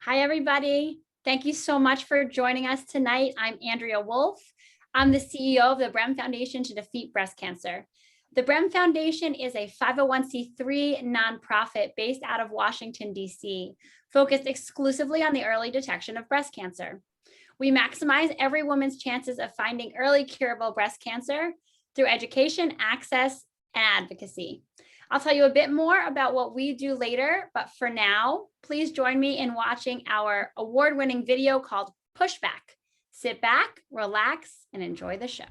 Hi, everybody. Thank you so much for joining us tonight. I'm Andrea Wolf. I'm the CEO of the Brehm Foundation to Defeat Breast Cancer. The Brehm Foundation is a 501c3 nonprofit based out of Washington, D.C., focused exclusively on the early detection of breast cancer. We maximize every woman's chances of finding early curable breast cancer through education, access, and advocacy. I'll tell you a bit more about what we do later, but for now, please join me in watching our award-winning video called Pushback. Sit back, relax, and enjoy the show.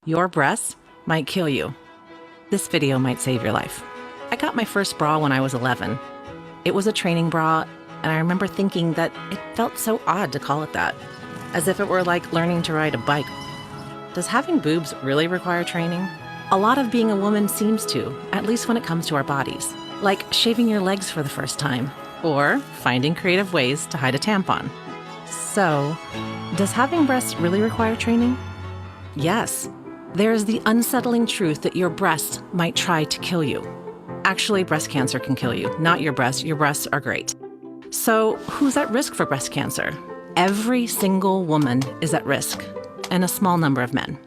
Your breasts might kill you. This video might save your life. I got my first bra when I was 11. It was a training bra, and I remember thinking that it felt so odd to call it that, as if it were like learning to ride a bike. Does having boobs really require training? A lot of being a woman seems to, at least when it comes to our bodies, like shaving your legs for the first time, or finding creative ways to hide a tampon. So, does having breasts really require training? Yes. There is the unsettling truth that your breasts might try to kill you. Actually, breast cancer can kill you, not your breasts. Your breasts are great. So, who's at risk for breast cancer? Every single woman is at risk, and a small number of men.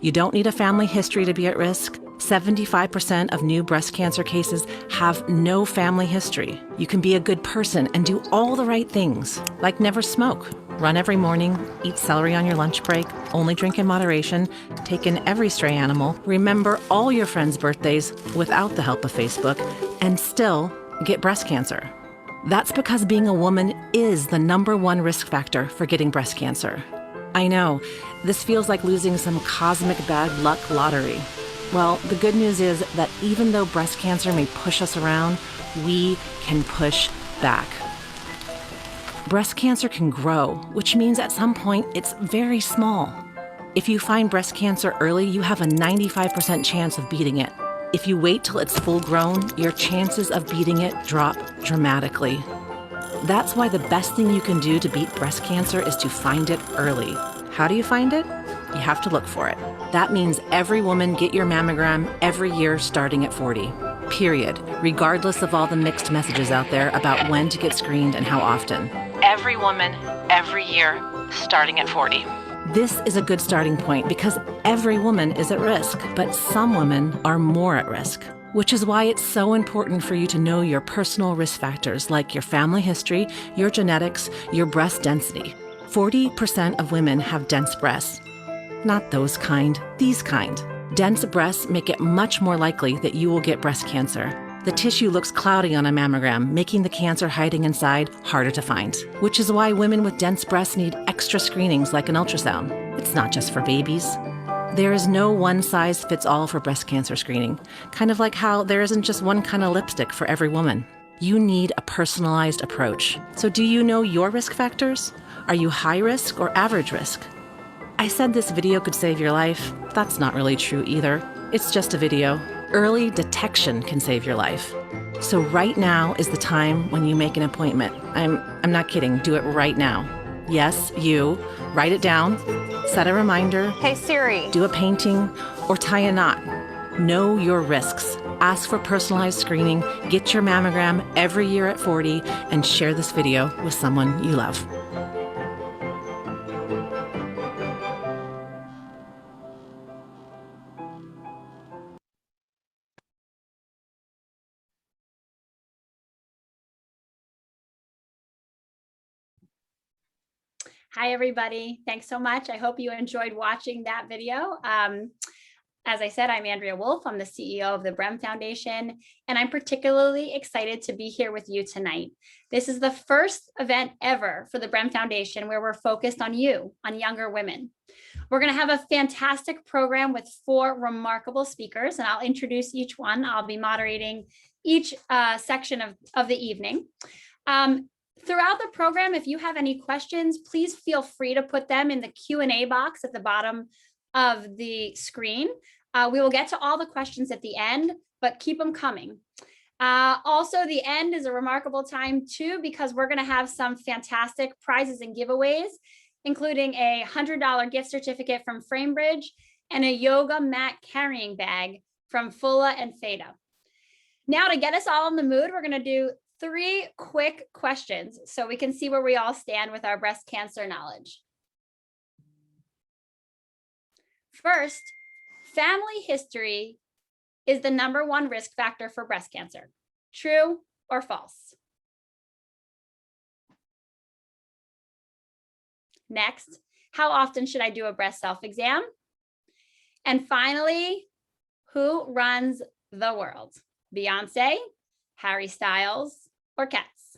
You don't need a family history to be at risk. 75% of new breast cancer cases have no family history. You can be a good person and do all the right things, like never smoke, run every morning, eat celery on your lunch break, only drink in moderation, take in every stray animal, remember all your friends' birthdays without the help of Facebook, and still get breast cancer. That's because being a woman is the #1 risk factor for getting breast cancer. I know, this feels like losing some cosmic bad luck lottery. Well, the good news is that even though breast cancer may push us around, we can push back. Breast cancer can grow, which means at some point it's very small. If you find breast cancer early, you have a 95% chance of beating it. If you wait till it's full grown, your chances of beating it drop dramatically. That's why the best thing you can do to beat breast cancer is to find it early. How do you find it? You have to look for it. That means every woman get your mammogram every year starting at 40. Period. Regardless of all the mixed messages out there about when to get screened and how often. Every woman, every year, starting at 40. This is a good starting point because every woman is at risk, but some women are more at risk, which is why it's so important for you to know your personal risk factors like your family history, your genetics, your breast density. 40% of women have dense breasts. Not those kind, these kind. Dense breasts make it much more likely that you will get breast cancer. The tissue looks cloudy on a mammogram, making the cancer hiding inside harder to find, which is why women with dense breasts need extra screenings like an ultrasound. It's not just for babies. There is no one-size-fits-all for breast cancer screening, kind of like how there isn't just one kind of lipstick for every woman. You need a personalized approach. So do you know your risk factors? Are you high risk or average risk? I said this video could save your life. That's not really true either. It's just a video. Early detection can save your life. So right now is the time when you make an appointment. I'm not kidding. Do it right now. Yes, you. Write it down. Set a reminder. Hey Siri. Do a painting or tie a knot. Know your risks. Ask for personalized screening. Get your mammogram every year at 40 and share this video with someone you love. Hi, everybody. Thanks so much. I hope you enjoyed watching that video. As I said, I'm Andrea Wolf. I'm the CEO of the Brehm Foundation, and I'm particularly excited to be here with you tonight. This is the first event ever for the Brehm Foundation where we're focused on you, on younger women. We're going to have a fantastic program with 4 remarkable speakers, and I'll introduce each one. I'll be moderating each section of the evening. Throughout the program, if you have any questions, please feel free to put them in the Q&A box at the bottom of the screen. We will get to all the questions at the end, but keep them coming. Also, the end is a remarkable time too, because we're going to have some fantastic prizes and giveaways, including a $100 gift certificate from Framebridge and a yoga mat carrying bag from Fulla and Feda. Now, to get us all in the mood, we're going to do 3 quick questions so we can see where we all stand with our breast cancer knowledge. First, family history is the #1 risk factor for breast cancer. True or false? Next, how often should I do a breast self-exam? And finally, who runs the world? Beyonce, Harry Styles, or Cats?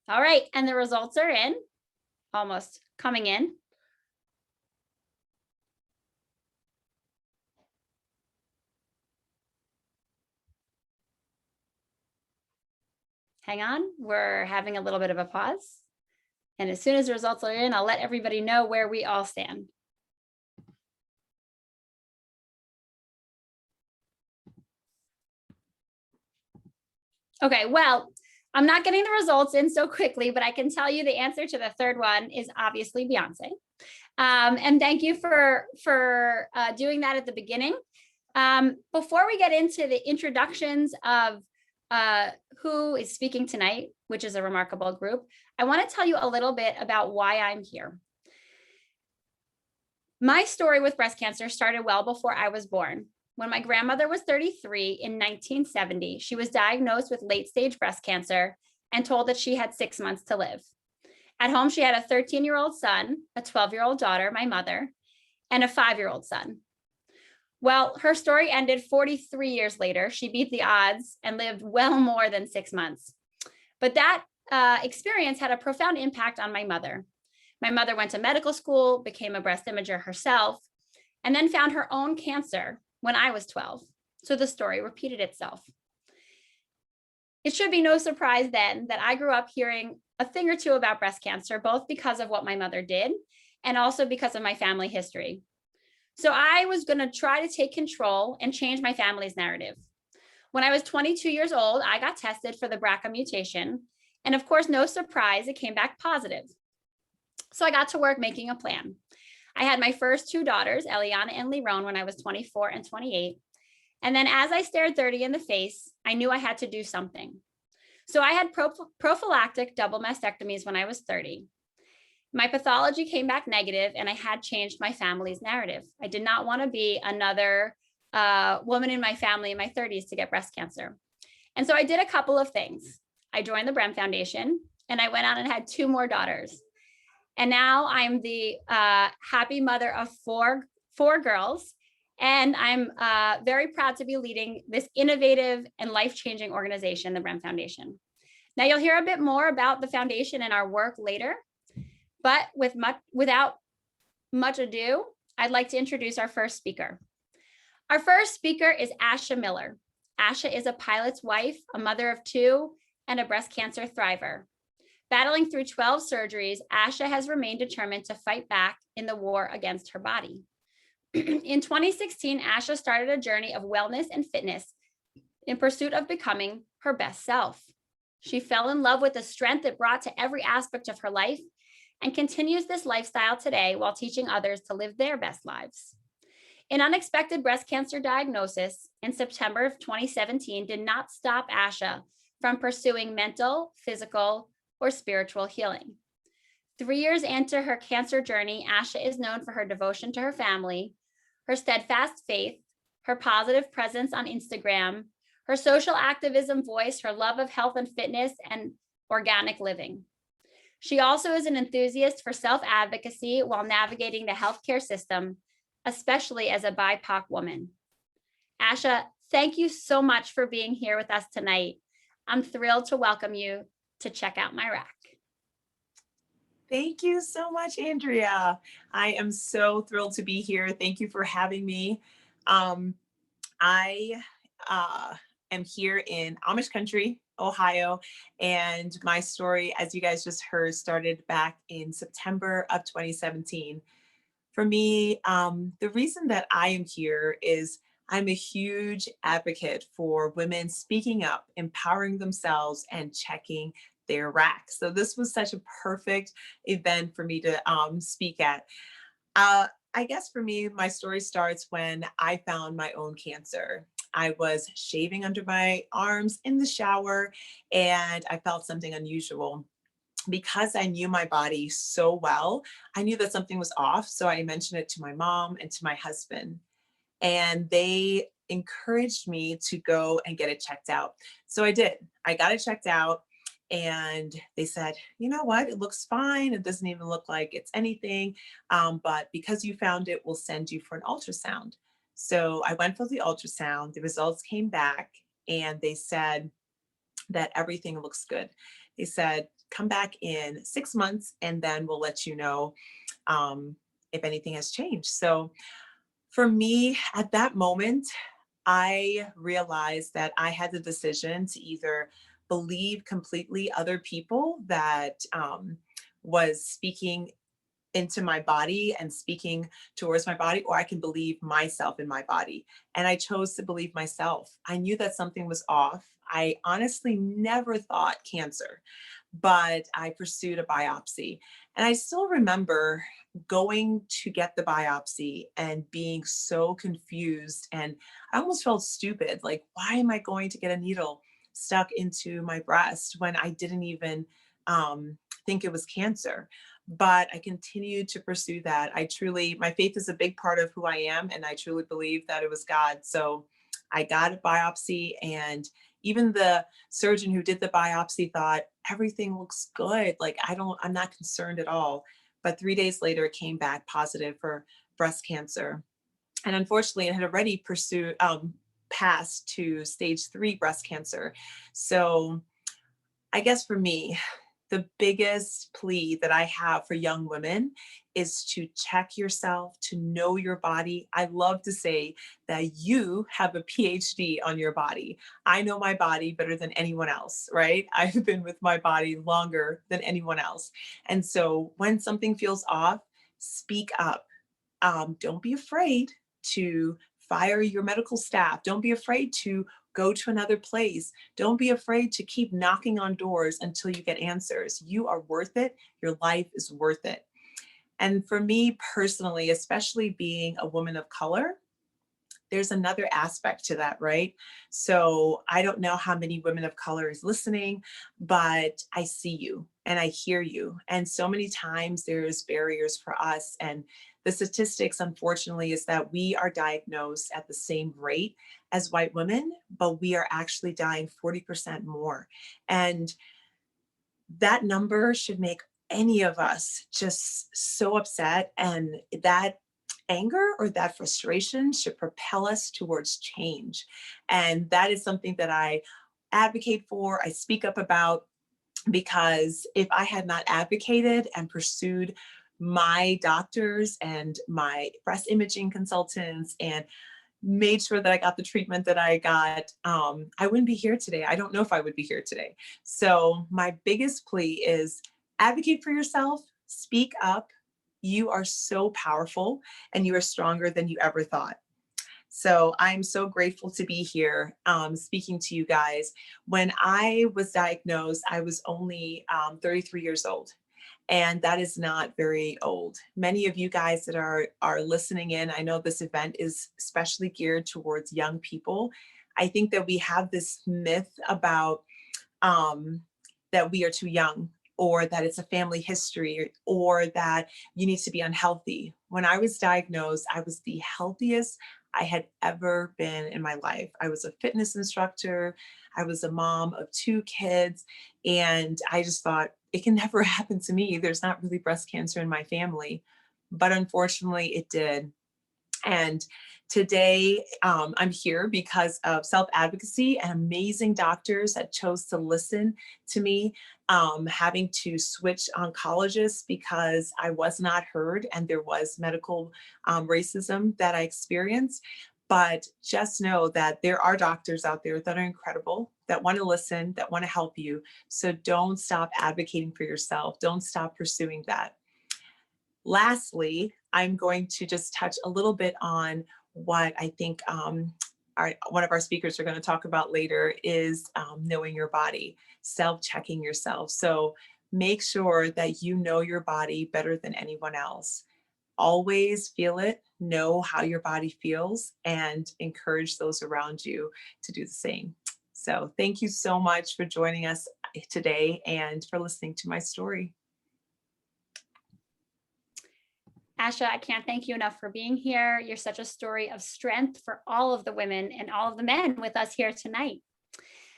All right, and the results are in, almost coming in. Hang on, we're having a little bit of a pause. And as soon as the results are in, I'll let everybody know where we all stand. Okay, well, I'm not getting the results in so quickly, but I can tell you the answer to the third one is obviously Beyonce. And thank you for doing that at the beginning. Before we get into the introductions of who is speaking tonight, which is a remarkable group, I want to tell you a little bit about why I'm here. My story with breast cancer started well before I was born. When my grandmother was 33 in 1970, she was diagnosed with late-stage breast cancer and told that she had 6 months to live. At home, she had a 13-year-old son, a 12-year-old daughter, my mother, and a 5-year-old son. Well, her story ended 43 years later. She beat the odds and lived well more than 6 months. But that experience had a profound impact on my mother. My mother went to medical school, became a breast imager herself, and then found her own cancer when I was 12. So the story repeated itself. It should be no surprise then that I grew up hearing a thing or two about breast cancer, both because of what my mother did and also because of my family history. So I was going to try to take control and change my family's narrative. When I was 22 years old, I got tested for the BRCA mutation. And of course, no surprise, it came back positive. So I got to work making a plan. I had my first 2 daughters, Eliana and Liron, when I was 24 and 28. And then as I stared 30 in the face, I knew I had to do something. So I had prophylactic double mastectomies when I was 30. My pathology came back negative and I had changed my family's narrative. I did not want to be another woman in my family in my 30s to get breast cancer. And so I did a couple of things. I joined the Brem Foundation and I went on and had 2 more daughters. And now I'm the happy mother of four girls. And I'm very proud to be leading this innovative and life-changing organization, the Brem Foundation. Now you'll hear a bit more about the foundation and our work later, but without much ado, I'd like to introduce our first speaker. Our first speaker is Asha Miller. Asha is a pilot's wife, a mother of 2, and a breast cancer thriver. Battling through 12 surgeries, Asha has remained determined to fight back in the war against her body. In 2016, Asha started a journey of wellness and fitness in pursuit of becoming her best self. She fell in love with the strength it brought to every aspect of her life and continues this lifestyle today while teaching others to live their best lives. An unexpected breast cancer diagnosis in September of 2017 did not stop Asha from pursuing mental, physical, or spiritual healing. 3 years into her cancer journey, Asha is known for her devotion to her family, her steadfast faith, her positive presence on Instagram, her social activism voice, her love of health and fitness, and organic living. She also is an enthusiast for self-advocacy while navigating the healthcare system, especially as a BIPOC woman. Asha, thank you so much for being here with us tonight. I'm thrilled to welcome you to Check Out My Rack. Thank you so much, Andrea. I am so thrilled to be here. Thank you for having me. I am here in Amish country, Ohio, and my story, as you guys just heard, started back in September of 2017. For me, the reason that I am here is I'm a huge advocate for women speaking up, empowering themselves, and checking their rack. So this was such a perfect event for me to speak at. I guess for me, my story starts when I found my own cancer. I was shaving under my arms in the shower and I felt something unusual. Because I knew my body so well, I knew that something was off. So I mentioned it to my mom and to my husband, and they encouraged me to go and get it checked out. So I did. I got it checked out, and they said, you know what? It looks fine. It doesn't even look like it's anything. But because you found it, we'll send you for an ultrasound. So I went for the ultrasound. The results came back, and they said that everything looks good. They said, come back in 6 months and then we'll let you know if anything has changed. So for me, at that moment, I realized that I had the decision to either believe completely other people that was speaking into my body and speaking towards my body, or I can believe myself in my body. And I chose to believe myself. I knew that something was off. I honestly never thought cancer, but I pursued a biopsy. And I still remember going to get the biopsy and being so confused. And I almost felt stupid. Like, why am I going to get a needle stuck into my breast when I didn't even think it was cancer? But I continued to pursue that. My faith is a big part of who I am, and I truly believe that it was God. So I got a biopsy, and even the surgeon who did the biopsy thought everything looks good. Like, I'm not concerned at all. But 3 days later, it came back positive for breast cancer. And unfortunately, it had already passed to stage 3 breast cancer. So I guess for me, the biggest plea that I have for young women is to check yourself, to know your body. I love to say that you have a PhD on your body. I know my body better than anyone else, right? I've been with my body longer than anyone else. And so when something feels off, speak up. Don't be afraid to fire your medical staff. Don't be afraid to go to another place. Don't be afraid to keep knocking on doors until you get answers. You are worth it. Your life is worth it. And for me personally, especially being a woman of color, there's another aspect to that, right? So I don't know how many women of color is listening, but I see you and I hear you. And so many times there's barriers for us. And the statistics, unfortunately, is that we are diagnosed at the same rate as white women, but we are actually dying 40% more. And that number should make any of us just so upset. And that anger or that frustration should propel us towards change. And that is something that I advocate for, I speak up about, because if I had not advocated and pursued my doctors and my breast imaging consultants and made sure that I got the treatment that I got, I wouldn't be here today. I don't know if I would be here today. So my biggest plea is advocate for yourself, speak up. You are so powerful and you are stronger than you ever thought. So I'm so grateful to be here speaking to you guys. When I was diagnosed, I was only 33 years old. And that is not very old. Many of you guys that are listening in, I know this event is especially geared towards young people. I think that we have this myth about that we are too young, or that it's a family history, or that you need to be unhealthy. When I was diagnosed, I was the healthiest I had ever been in my life. I was a fitness instructor. I was a mom of 2 kids. And I just thought, it can never happen to me. There's not really breast cancer in my family. But unfortunately, it did. And today I'm here because of self-advocacy and amazing doctors that chose to listen to me, having to switch oncologists because I was not heard and there was medical racism that I experienced. But just know that there are doctors out there that are incredible, that want to listen, that want to help you. So don't stop advocating for yourself. Don't stop pursuing that. Lastly, I'm going to just touch a little bit on what I think one of our speakers are going to talk about later is knowing your body, self-checking yourself. So make sure that you know your body better than anyone else. always feel it, know how your body feels, and encourage those around you to do the same. So thank you so much for joining us today and for listening to my story. Asha, I can't thank you enough for being here. You're such a story of strength for all of the women and all of the men with us here tonight.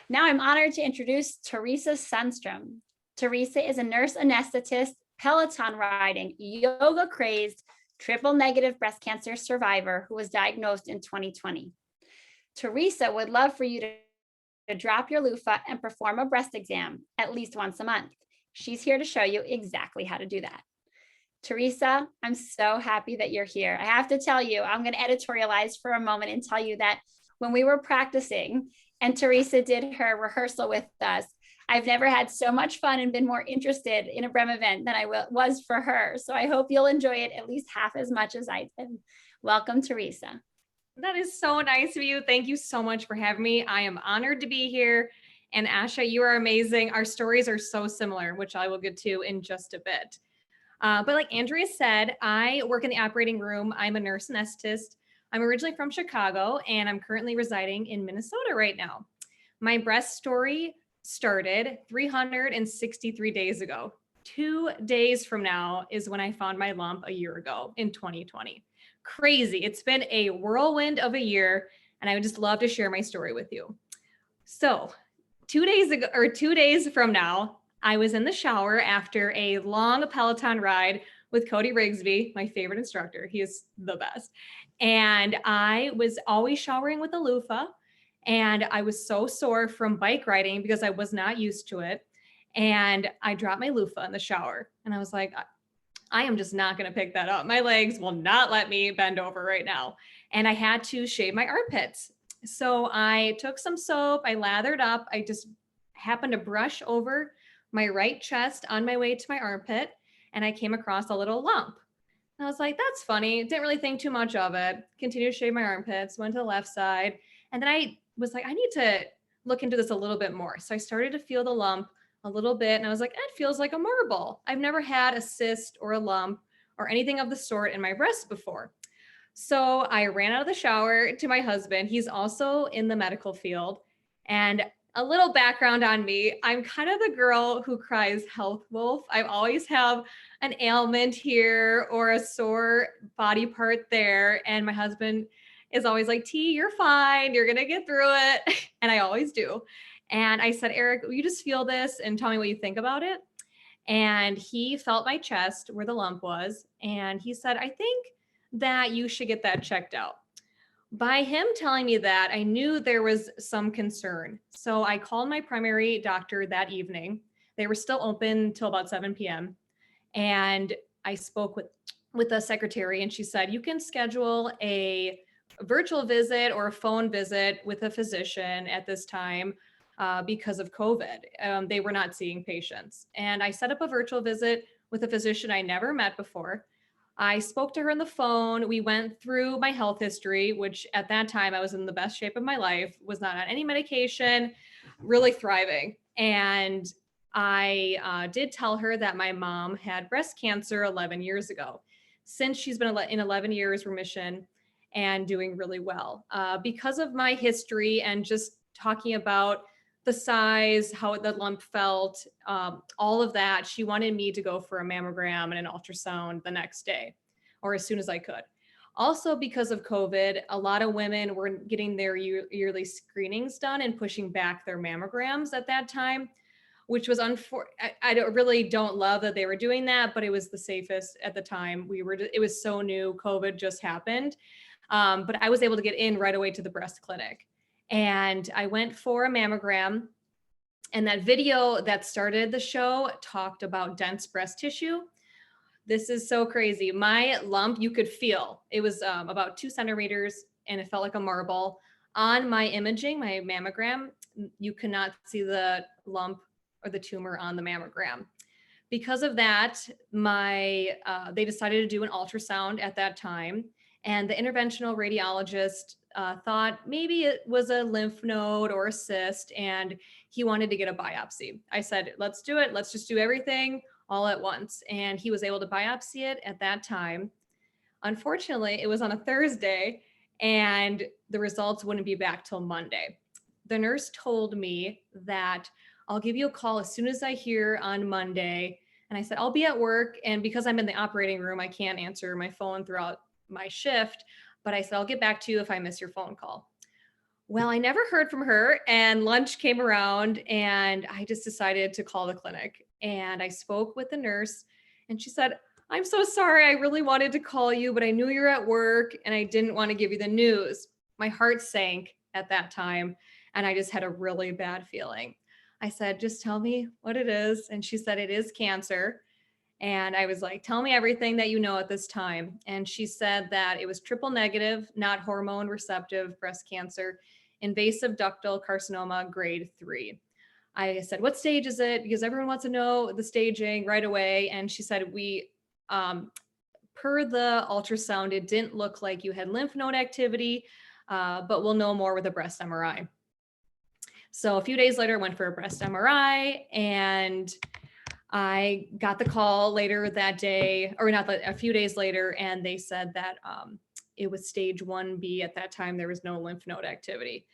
Now I'm honored to introduce Teresa Sundstrom. Teresa is a nurse anesthetist, Peloton riding, yoga crazed, triple negative breast cancer survivor who was diagnosed in 2020. Teresa would love for you to drop your loofah and perform a breast exam at least once a month. She's here to show you exactly how to do that. Teresa, I'm so happy that you're here. I have to tell you, I'm going to editorialize for a moment and tell you that when we were practicing and Teresa did her rehearsal with us, I've never had so much fun and been more interested in a BREM event than I was for her. So I hope you'll enjoy it at least half as much as I did. Welcome, Teresa. That is so nice of you. Thank you so much for having me. I am honored to be here. And Asha, you are amazing. Our stories are so similar, which I will get to in just a bit. But like Andrea said, I work in the operating room. I'm a nurse anesthetist. I'm originally from Chicago, and I'm currently residing in Minnesota right now. My breast story started 363 days ago. 2 days from now is when I found my lump a year ago in 2020. Crazy. It's been a whirlwind of a year, and I would just love to share my story with you. So 2 days ago, or 2 days from now, I was in the shower after a long Peloton ride with Cody Rigsby, my favorite instructor. He is the best. And I was always showering with a loofah. And I was so sore from bike riding because I was not used to it. And I dropped my loofah in the shower. And I was like, I am just not going to pick that up. My legs will not let me bend over right now. And I had to shave my armpits. So I took some soap, I lathered up. I just happened to brush over my right chest on my way to my armpit, and I came across a little lump. And I was like, that's funny. Didn't really think too much of it. Continued to shave my armpits, went to the left side. And then I was like, I need to look into this a little bit more. So I started to feel the lump a little bit, and I was like, it feels like a marble. I've never had a cyst or a lump or anything of the sort in my breast before. So I ran out of the shower to my husband. He's also in the medical field. And a little background on me, I'm kind of the girl who cries health wolf. I always have an ailment here or a sore body part there. And my husband is always like, T, you're fine. You're going to get through it. And I always do. And I said, Eric, will you just feel this and tell me what you think about it? And he felt my chest where the lump was. And he said, I think that you should get that checked out. By him telling me that, I knew there was some concern. So I called my primary doctor that evening. They were still open till about 7 p.m. And I spoke with the secretary, and she said, you can schedule a virtual visit or a phone visit with a physician at this time because of COVID. They were not seeing patients. And I set up a virtual visit with a physician I never met before. I spoke to her on the phone. We went through my health history, which at that time I was in the best shape of my life, was not on any medication, really thriving. And I did tell her that my mom had breast cancer 11 years ago. Since she's been in 11 years remission and doing really well. Because of my history and just talking about the size, how the lump felt, all of that, she wanted me to go for a mammogram and an ultrasound the next day or as soon as I could. Also, because of COVID, a lot of women were getting their yearly screenings done and pushing back their mammograms at that time, which was I really don't love that they were doing that, but it was the safest at the time. It was so new, COVID just happened. But I was able to get in right away to the breast clinic. And I went for a mammogram, and that video that started the show talked about dense breast tissue. This is so crazy. My lump, you could feel, it was about 2 centimeters, and it felt like a marble. On my imaging, my mammogram, you could not see the lump or the tumor on the mammogram. Because of that, they decided to do an ultrasound at that time. And the interventional radiologist thought maybe it was a lymph node or a cyst, and he wanted to get a biopsy. I said, let's do it. Let's just do everything all at once. And he was able to biopsy it at that time. Unfortunately, it was on a Thursday and the results wouldn't be back till Monday. The nurse told me that I'll give you a call as soon as I hear on Monday. And I said, I'll be at work. And because I'm in the operating room, I can't answer my phone throughout my shift. But I said, I'll get back to you if I miss your phone call. Well, I never heard from her, and lunch came around and I just decided to call the clinic. And I spoke with the nurse and she said, I'm so sorry. I really wanted to call you, but I knew you were at work and I didn't want to give you the news. My heart sank at that time and I just had a really bad feeling. I said, just tell me what it is. And she said, it is cancer. And I was like, tell me everything that you know at this time. And she said that it was triple negative, not hormone receptive breast cancer, invasive ductal carcinoma grade 3. I said, what stage is it? Because everyone wants to know the staging right away. And she said, per the ultrasound, it didn't look like you had lymph node activity, but we'll know more with a breast MRI. So a few days later, I went for a breast MRI and I got the call later that day, or not a few days later, and they said that it was stage 1B at that time. There was no lymph node activity.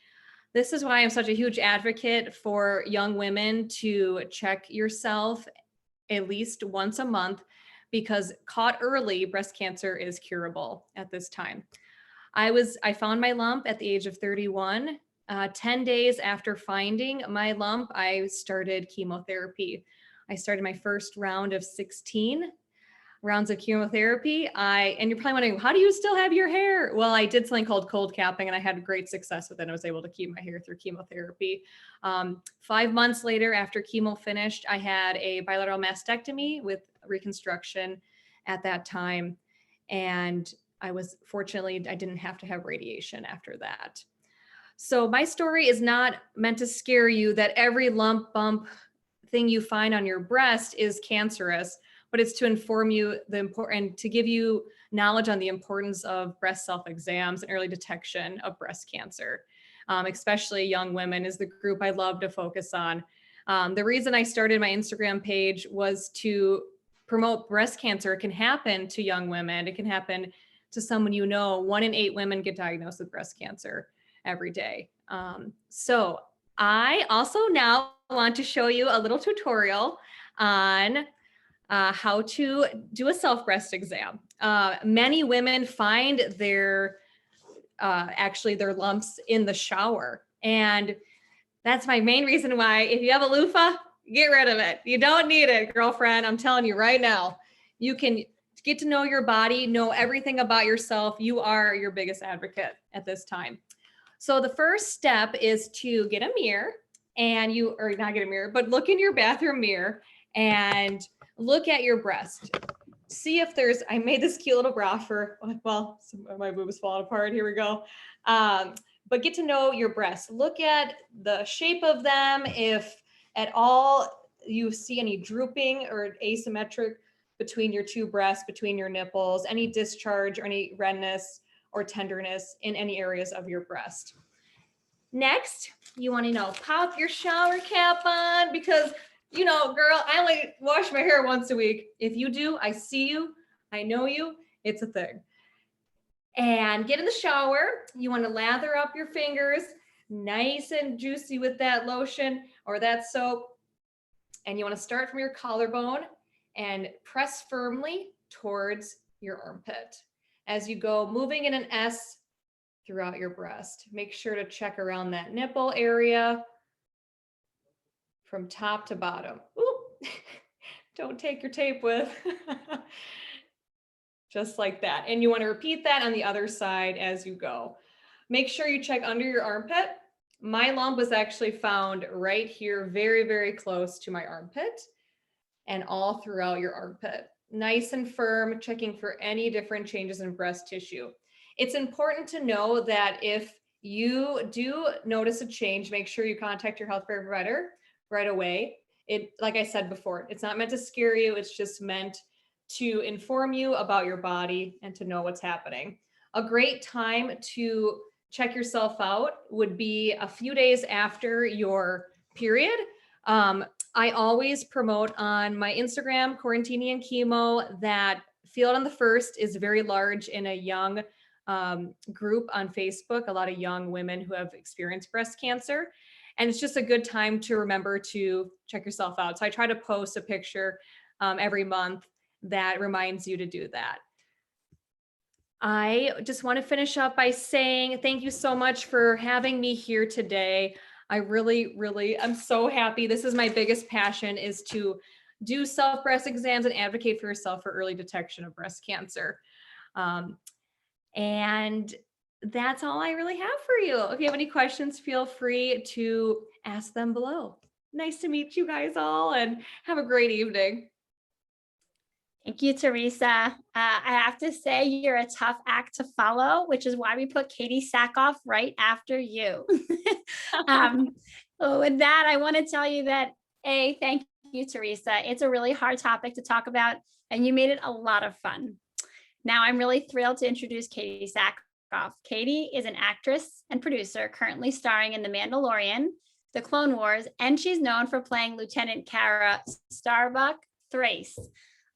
This is why I'm such a huge advocate for young women to check yourself at least once a month, because caught early, breast cancer is curable at this time. I found my lump at the age of 31. 10 days after finding my lump, I started chemotherapy. I started my first round of 16 rounds of chemotherapy. And you're probably wondering, how do you still have your hair? Well, I did something called cold capping and I had great success with it. I was able to keep my hair through chemotherapy. 5 months later, after chemo finished, I had a bilateral mastectomy with reconstruction at that time. And I didn't have to have radiation after that. So my story is not meant to scare you that every lump, bump, thing you find on your breast is cancerous, but it's to inform you and to give you knowledge on the importance of breast self-exams and early detection of breast cancer. Especially young women is the group I love to focus on. The reason I started my Instagram page was to promote breast cancer. It can happen to young women. It can happen to someone you know. 1 in 8 women get diagnosed with breast cancer every day. So I also now want to show you a little tutorial on how to do a self-breast exam. Many women find their lumps in the shower. And that's my main reason why, if you have a loofah, get rid of it. You don't need it, girlfriend. I'm telling you right now, you can get to know your body, know everything about yourself. You are your biggest advocate at this time. So the first step is to get a mirror or not get a mirror, but look in your bathroom mirror and look at your breast. See if I made this cute little bra some of my boobs falling apart. Here we go. But get to know your breasts. Look at the shape of them. If at all you see any drooping or asymmetric between your two breasts, between your nipples, any discharge or any redness or tenderness in any areas of your breast. Next, you want to pop your shower cap on because, girl, I only wash my hair once a week. If you do, I see you, I know you, it's a thing. And get in the shower. You want to lather up your fingers nice and juicy with that lotion or that soap. And you want to start from your collarbone and press firmly towards your armpit as you go, moving in an S throughout your breast. Make sure to check around that nipple area from top to bottom. Ooh, don't take your tape with. Just like that. And you want to repeat that on the other side as you go. Make sure you check under your armpit. My lump was actually found right here, very, very close to my armpit and all throughout your armpit. Nice and firm, checking for any different changes in breast tissue. It's important to know that if you do notice a change, make sure you contact your healthcare provider right away. Like I said before, it's not meant to scare you. It's just meant to inform you about your body and to know what's happening. A great time to check yourself out would be a few days after your period. I always promote on my Instagram, Quarantini and Chemo, that Field on the First is very large in a young group on Facebook, a lot of young women who have experienced breast cancer. And it's just a good time to remember to check yourself out. So I try to post a picture every month that reminds you to do that. I just want to finish up by saying thank you so much for having me here today. I really, I'm so happy. This is my biggest passion, is to do self breast exams and advocate for yourself for early detection of breast cancer. And that's all I really have for you. If you have any questions, feel free to ask them below. Nice to meet you guys all, and have a great evening. Thank you, Teresa. I have to say you're a tough act to follow, which is why we put Katie Sackhoff right after you. With that, I want to tell you that, thank you, Teresa. It's a really hard topic to talk about, and you made it a lot of fun. Now, I'm really thrilled to introduce Katie Sackhoff. Katie is an actress and producer currently starring in The Mandalorian, The Clone Wars, and she's known for playing Lieutenant Cara Starbuck Thrace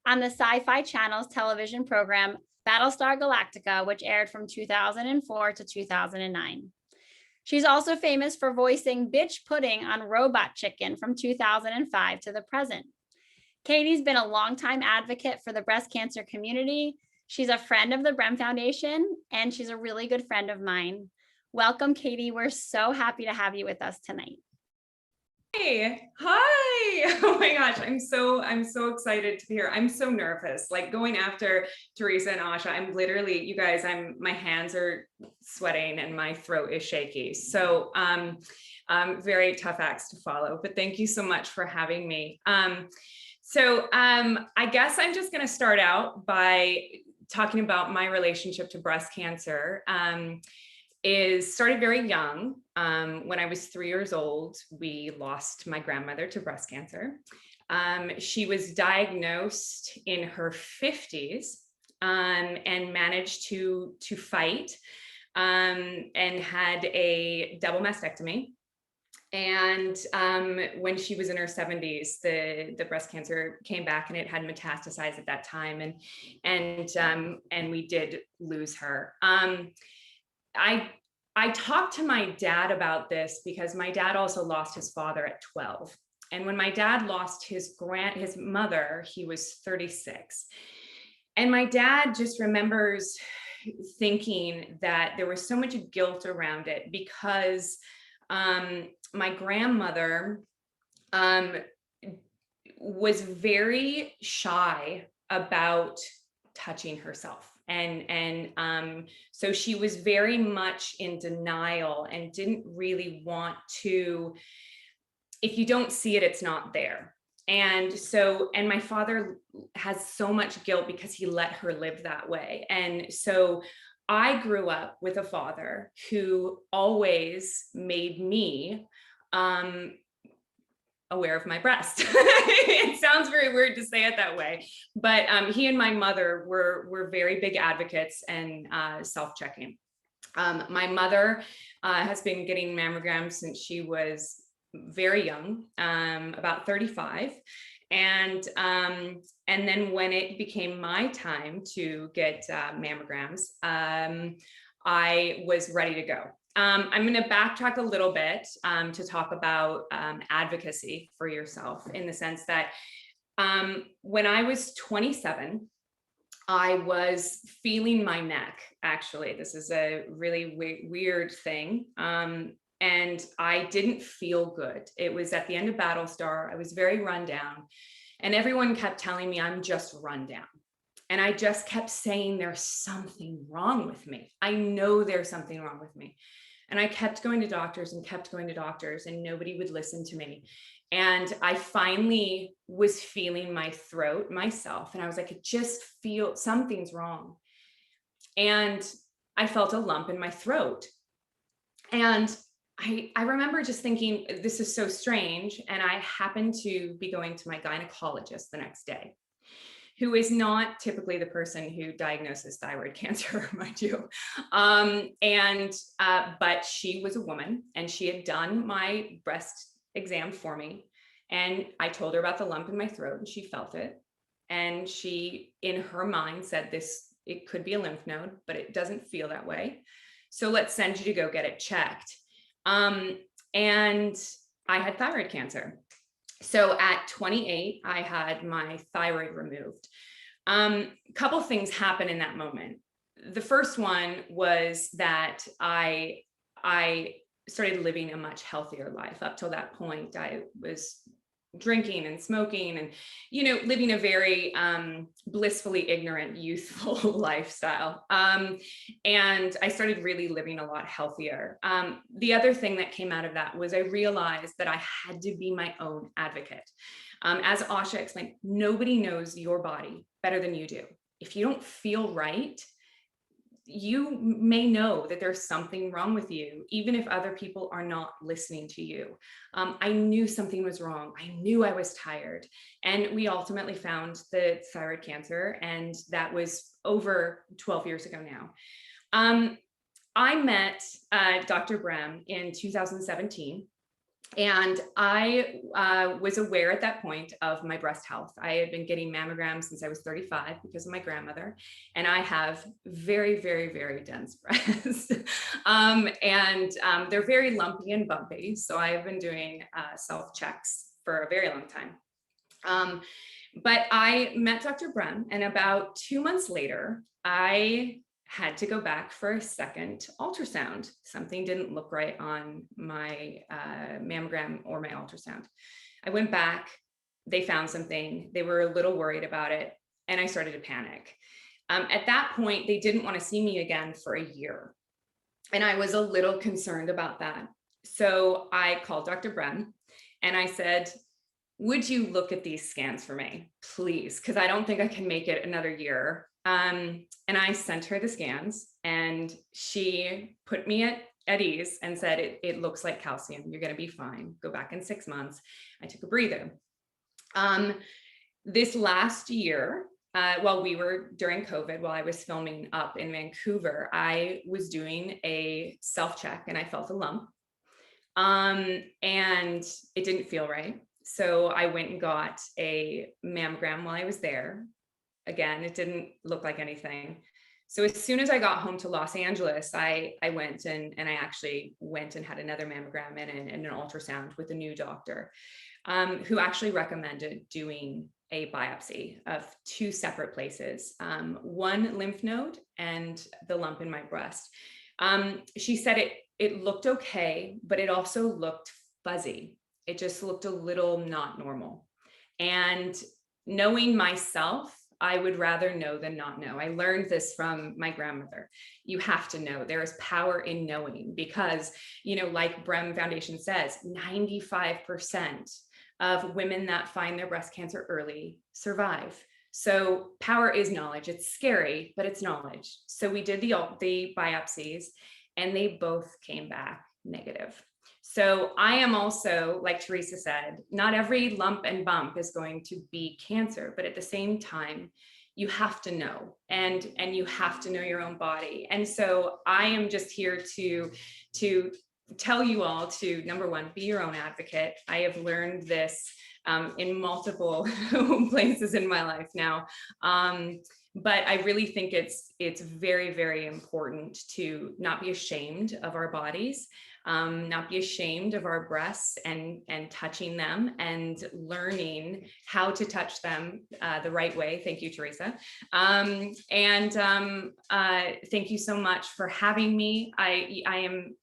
on the Sci-Fi Channel's television program Battlestar Galactica, which aired from 2004 to 2009. She's also famous for voicing Bitch Pudding on Robot Chicken from 2005 to the present. Katie's been a longtime advocate for the breast cancer community. She's a friend of the Brem Foundation, and she's a really good friend of mine. Welcome, Katie. We're so happy to have you with us tonight. Hey, hi. Oh my gosh, I'm so excited to be here. I'm so nervous, like going after Teresa and Asha. I'm literally, you guys, my hands are sweating and my throat is shaky. So very tough acts to follow, but thank you so much for having me. I guess I'm just going to start out by talking about my relationship to breast cancer. Started very young. When I was 3 years old, we lost my grandmother to breast cancer. She was diagnosed in her 50s and managed to fight and had a double mastectomy. And when she was in her 70s, the breast cancer came back and it had metastasized at that time, and we did lose her. I talked to my dad about this because my dad also lost his father at 12. And when my dad lost his mother, he was 36. And my dad just remembers thinking that there was so much guilt around it because my grandmother was very shy about touching herself. So she was very much in denial and didn't really want to, if you don't see it, it's not there. And my father has so much guilt because he let her live that way. And so I grew up with a father who always made me aware of my breast. It sounds very weird to say it that way, but he and my mother were very big advocates and self-checking. My mother has been getting mammograms since she was very young, about 35. And then when it became my time to get mammograms, I was ready to go. I'm going to backtrack a little bit to talk about advocacy for yourself, in the sense that when I was 27, I was feeling my neck. Actually, this is a really weird thing. And I didn't feel good. It was at the end of Battlestar. I was very run down, and everyone kept telling me I'm just run down. And I just kept saying, there's something wrong with me. I know there's something wrong with me. And I kept going to doctors and kept going to doctors, and nobody would listen to me. And I finally was feeling my throat myself. And I was like, I just feel something's wrong. And I felt a lump in my throat. And I remember just thinking, this is so strange. And I happened to be going to my gynecologist the next day, who is not typically the person who diagnoses thyroid cancer, mind you. But she was a woman, and she had done my breast exam for me. And I told her about the lump in my throat, and she felt it. And she, in her mind, said it could be a lymph node, but it doesn't feel that way. So let's send you to go get it checked. And I had thyroid cancer. So at 28, I had my thyroid removed. Couple things happened in that moment. The first one was that I started living a much healthier life. Up till that point, I was drinking and smoking and, living a very blissfully ignorant, youthful lifestyle. And I started really living a lot healthier. The other thing that came out of that was I realized that I had to be my own advocate. As Asha explained, nobody knows your body better than you do. If you don't feel right, you may know that there's something wrong with you, even if other people are not listening to you. I knew something was wrong. I knew I was tired. And we ultimately found the thyroid cancer, and that was over 12 years ago now. I met Dr. Brem in 2017. And I was aware at that point of my breast health. I had been getting mammograms since I was 35 because of my grandmother. And I have very, very, very dense breasts. They're very lumpy and bumpy. So I have been doing self-checks for a very long time. But I met Dr. Brem, and about 2 months later, I had to go back for a second ultrasound. Something didn't look right on my mammogram or my ultrasound. I went back, they found something, they were a little worried about it, and I started to panic. At that point, they didn't want to see me again for a year. And I was a little concerned about that. So I called Dr. Brem and I said, would you look at these scans for me, please? Because I don't think I can make it another year. And I sent her the scans, and she put me at ease and said, it looks like calcium. You're going to be fine. Go back in 6 months. I took a breather. This last year, while we were during COVID, while I was filming up in Vancouver, I was doing a self-check and I felt a lump. And it didn't feel right. So I went and got a mammogram while I was there. Again, it didn't look like anything. So as soon as I got home to Los Angeles, I went and I actually went and had another mammogram and an ultrasound with a new doctor who actually recommended doing a biopsy of 2 separate places, one lymph node and the lump in my breast. She said it looked okay, but it also looked fuzzy. It just looked a little not normal. And knowing myself, I would rather know than not know. I learned this from my grandmother. You have to know. There is power in knowing because, like Brem Foundation says, 95% of women that find their breast cancer early survive. So power is knowledge. It's scary, but it's knowledge. So we did the biopsies and they both came back negative. So I am also, like Teresa said, not every lump and bump is going to be cancer, but at the same time, you have to know, and you have to know your own body. And so I am just here to tell you all to, number one, be your own advocate. I have learned this in multiple places in my life now. But I really think it's very, very important to not be ashamed of our bodies, not be ashamed of our breasts and touching them and learning how to touch them the right way. Thank you, Teresa. Thank you so much for having me. I am,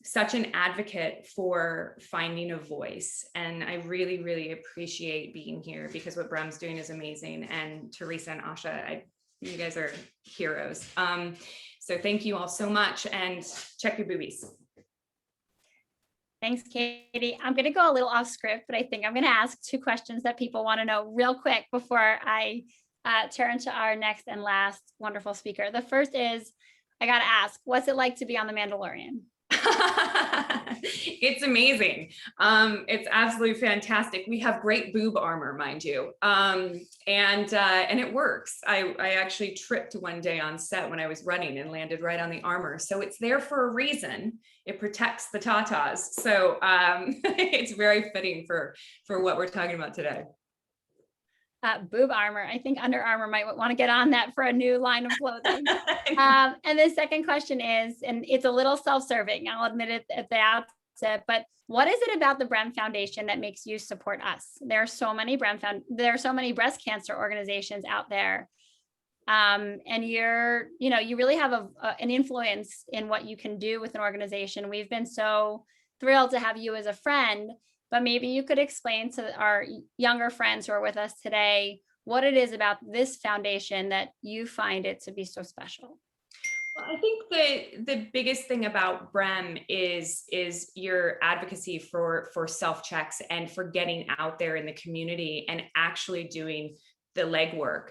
such an advocate for finding a voice. And I really, really appreciate being here because what Brem's doing is amazing. And Teresa and Asha, you guys are heroes. So thank you all so much, and check your boobies. Thanks, Katie. I'm going to go a little off script, but I think I'm going to ask 2 questions that people want to know real quick before I turn to our next and last wonderful speaker. The first is, I got to ask, what's it like to be on The Mandalorian? It's amazing. It's absolutely fantastic. We have great boob armor, mind you. And it works. I actually tripped one day on set when I was running and landed right on the armor. So it's there for a reason. It protects the tatas. So it's very fitting for what we're talking about today. boob armor. I think Under Armour might want to get on that for a new line of clothing. And the second question is, and it's a little self-serving, I'll admit it at the outset, but what is it about the Brem Foundation that makes you support us? There are so many there are so many breast cancer organizations out there. And you really have an influence in what you can do with an organization. We've been so thrilled to have you as a friend, but maybe you could explain to our younger friends who are with us today what it is about this foundation that you find it to be so special. Well, I think the biggest thing about Brem is your advocacy for self-checks and for getting out there in the community and actually doing the legwork.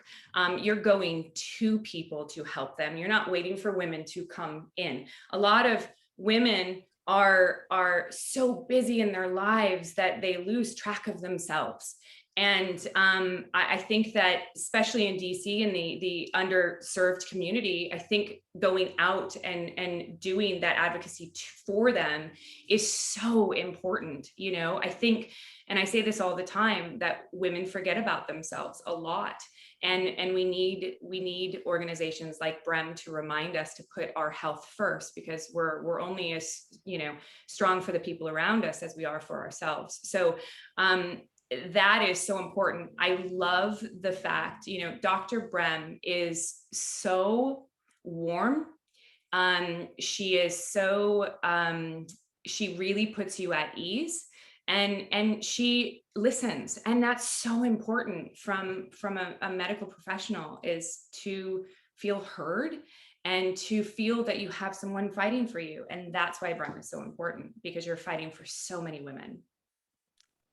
You're going to people to help them. You're not waiting for women to come in. A lot of women are so busy in their lives that they lose track of themselves. And I think that especially in DC and the underserved community, I think going out and doing that advocacy for them is so important. I think, and I say this all the time, that women forget about themselves a lot. And we need organizations like Brem to remind us to put our health first, because we're only as strong for the people around us as we are for ourselves. So that is so important. I love the fact, Dr. Brem is so warm. She is so, she really puts you at ease, and she listens. And that's so important from a medical professional, is to feel heard and to feel that you have someone fighting for you. And that's why Brem is so important, because you're fighting for so many women.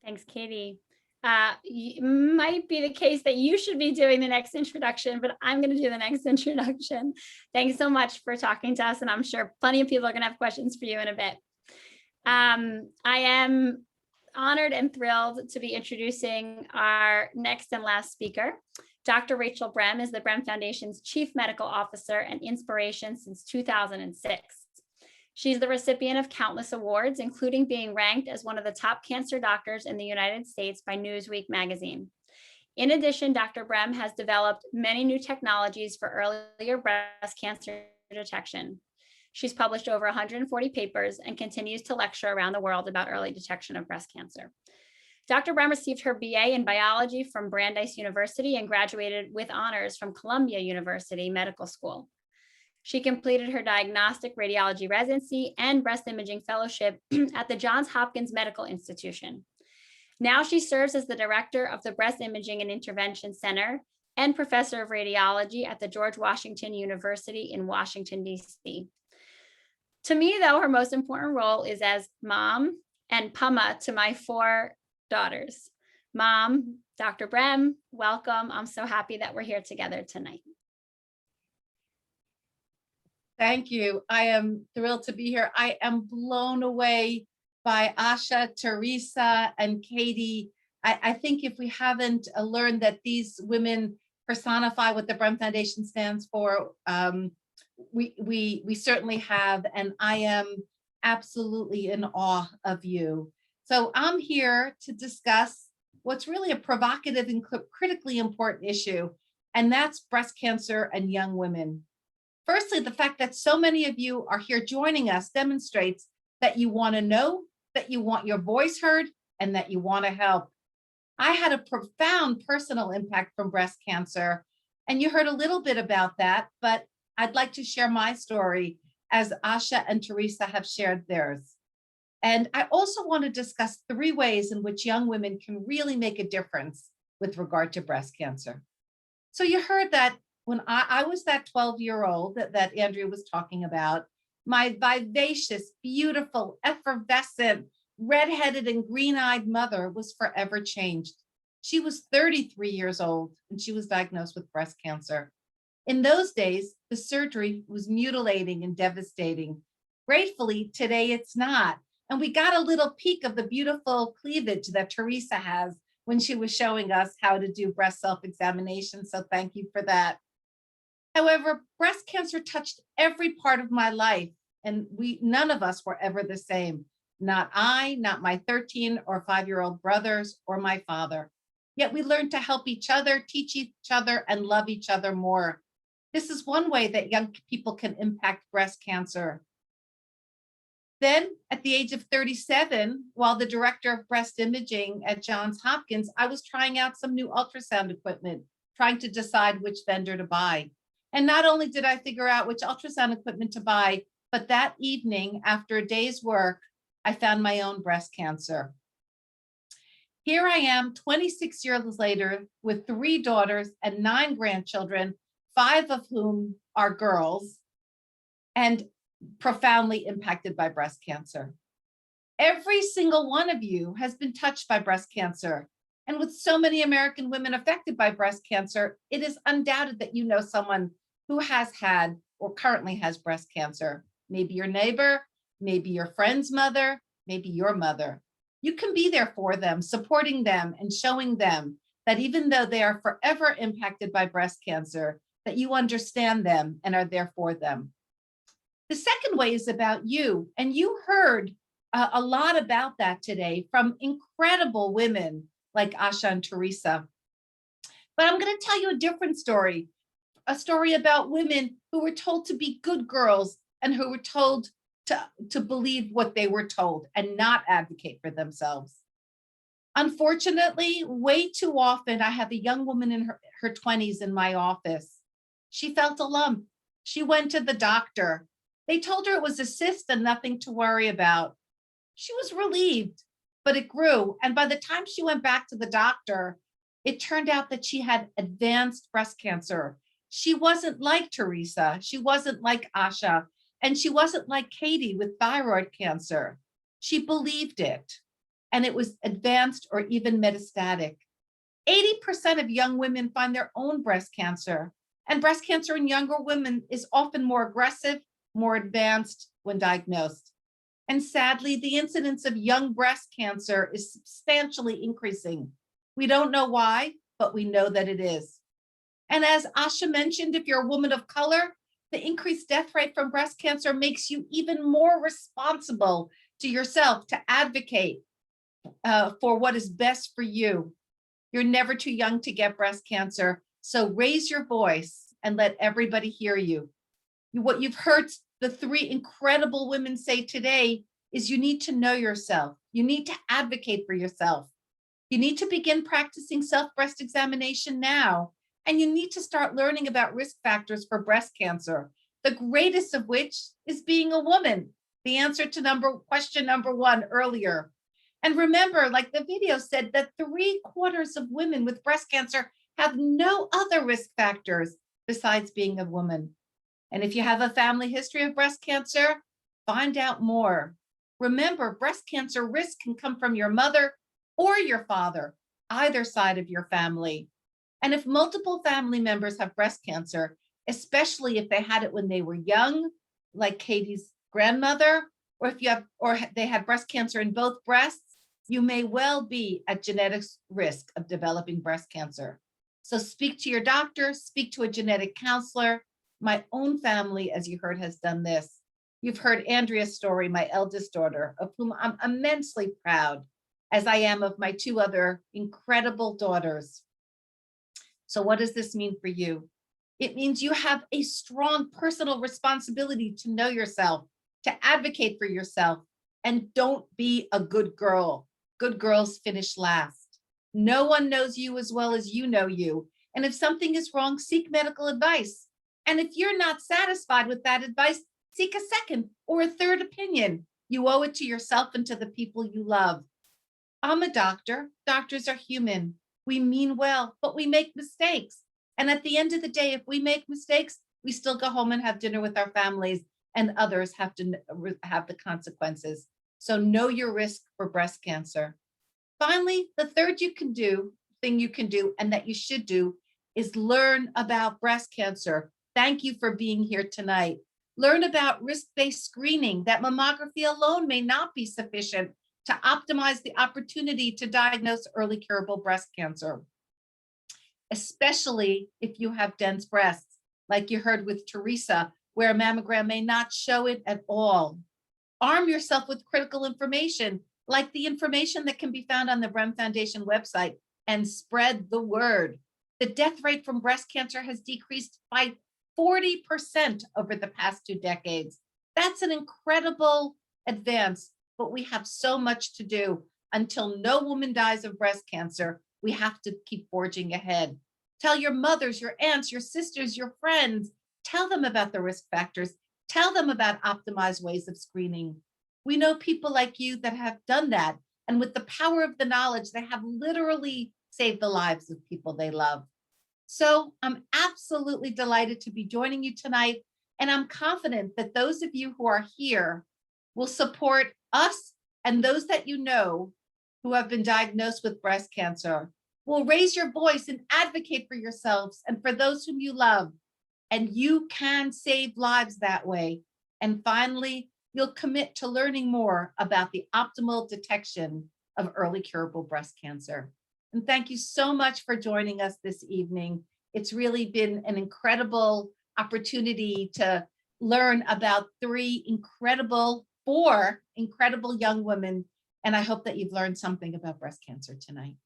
Thanks, Katie. Might be the case that you should be doing the next introduction, but I'm going to do the next introduction. Thanks so much for talking to us, and I'm sure plenty of people are going to have questions for you in a bit. I am honored and thrilled to be introducing our next and last speaker. Dr. Rachel Brem is the Brem Foundation's Chief Medical Officer and inspiration since 2006. She's the recipient of countless awards, including being ranked as one of the top cancer doctors in the United States by Newsweek magazine. In addition, Dr. Brem has developed many new technologies for earlier breast cancer detection. She's published over 140 papers and continues to lecture around the world about early detection of breast cancer. Dr. Brem received her BA in biology from Brandeis University and graduated with honors from Columbia University Medical School. She completed her diagnostic radiology residency and breast imaging fellowship at the Johns Hopkins Medical Institution. Now she serves as the director of the Breast Imaging and Intervention Center and professor of radiology at the George Washington University in Washington, DC. To me, though, her most important role is as mom and Pama to my 4 daughters. Mom, Dr. Brem, welcome. I'm so happy that we're here together tonight. Thank you. I am thrilled to be here. I am blown away by Asha, Teresa, and Katie. I think if we haven't learned that these women personify what the Brem Foundation stands for, we certainly have, and I am absolutely in awe of you. So I'm here to discuss what's really a provocative and critically important issue, and that's breast cancer and young women. Firstly, the fact that so many of you are here joining us demonstrates that you want to know, that you want your voice heard, and that you want to help. I had a profound personal impact from breast cancer, and you heard a little bit about that, but I'd like to share my story as Asha and Teresa have shared theirs. And I also want to discuss 3 ways in which young women can really make a difference with regard to breast cancer. So you heard that when I was that 12-year-old that Andrea was talking about, my vivacious, beautiful, effervescent, redheaded and green-eyed mother was forever changed. She was 33 years old and she was diagnosed with breast cancer. In those days, the surgery was mutilating and devastating. Gratefully, today it's not. And we got a little peek of the beautiful cleavage that Teresa has when she was showing us how to do breast self-examination. So thank you for that. However, breast cancer touched every part of my life, and none of us were ever the same. Not I, not my 13 or 5-year-old brothers, or my father. yet we learn to help each other, teach each other, and love each other more. This is one way that young people can impact breast cancer. Then at the age of 37, while the director of breast imaging at Johns Hopkins, I was trying out some new ultrasound equipment, trying to decide which vendor to buy. And not only did I figure out which ultrasound equipment to buy, but that evening, after a day's work, I found my own breast cancer. Here I am 26 years later with 3 daughters and 9 grandchildren, 5 of whom are girls, and profoundly impacted by breast cancer. Every single one of you has been touched by breast cancer. And with so many American women affected by breast cancer, it is undoubted that you know someone who has had or currently has breast cancer. Maybe your neighbor, maybe your friend's mother, maybe your mother. You can be there for them, supporting them and showing them that even though they are forever impacted by breast cancer, that you understand them and are there for them. The second way is about you, and you heard a lot about that today from incredible women like Asha and Teresa. But I'm going to tell you a different story, a story about women who were told to be good girls and who were told to believe what they were told and not advocate for themselves. Unfortunately, way too often, I have a young woman in her 20s in my office. She felt a lump. She went to the doctor. They told her it was a cyst and nothing to worry about. She was relieved, but it grew. And by the time she went back to the doctor, it turned out that she had advanced breast cancer. She wasn't like Teresa. She wasn't like Asha. And she wasn't like Katie with thyroid cancer. She believed it. And it was advanced or even metastatic. 80% of young women find their own breast cancer. And breast cancer in younger women is often more aggressive, more advanced when diagnosed. And sadly, the incidence of young breast cancer is substantially increasing. We don't know why, but we know that it is. And as Asha mentioned, if you're a woman of color, the increased death rate from breast cancer makes you even more responsible to yourself to advocate for what is best for you. You're never too young to get breast cancer, so raise your voice and let everybody hear you. What you've heard the 3 incredible women say today is you need to know yourself. You need to advocate for yourself. You need to begin practicing self-breast examination now. And you need to start learning about risk factors for breast cancer, the greatest of which is being a woman. The answer to question number 1 earlier. And remember, like the video said, that 3/4 of women with breast cancer have no other risk factors besides being a woman. And if you have a family history of breast cancer, find out more. Remember, breast cancer risk can come from your mother or your father, either side of your family. And if multiple family members have breast cancer, especially if they had it when they were young, like Katie's grandmother, or they had breast cancer in both breasts, you may well be at genetic risk of developing breast cancer. So speak to your doctor, speak to a genetic counselor. My own family, as you heard, has done this. You've heard Andrea's story, my eldest daughter, of whom I'm immensely proud, as I am of my 2 other incredible daughters. So what does this mean for you? It means you have a strong personal responsibility to know yourself, to advocate for yourself, and don't be a good girl. Good girls finish last. No one knows you as well as you know you. And if something is wrong, seek medical advice. And if you're not satisfied with that advice, seek a second or a third opinion. You owe it to yourself and to the people you love. I'm a doctor. Doctors are human. We mean well, but we make mistakes. And at the end of the day, if we make mistakes, we still go home and have dinner with our families, and others have to have the consequences. So know your risk for breast cancer. Finally, the third thing you can do, and that you should do, is learn about breast cancer. Thank you for being here tonight. Learn about risk-based screening, that mammography alone may not be sufficient to optimize the opportunity to diagnose early curable breast cancer, especially if you have dense breasts, like you heard with Teresa, where a mammogram may not show it at all. Arm yourself with critical information, like the information that can be found on the Brem Foundation website and spread the word. The death rate from breast cancer has decreased by 40% over the past 2 decades. That's an incredible advance, but we have so much to do. Until no woman dies of breast cancer, we have to keep forging ahead. Tell your mothers, your aunts, your sisters, your friends. Tell them about the risk factors. Tell them about optimized ways of screening. We know people like you that have done that. And with the power of the knowledge, they have literally saved the lives of people they love. So I'm absolutely delighted to be joining you tonight. And I'm confident that those of you who are here will support us and those that you know who have been diagnosed with breast cancer. Will raise your voice and advocate for yourselves and for those whom you love. And you can save lives that way. And finally, you'll commit to learning more about the optimal detection of early curable breast cancer. And thank you so much for joining us this evening. It's really been an incredible opportunity to learn about four incredible young women. And I hope that you've learned something about breast cancer tonight.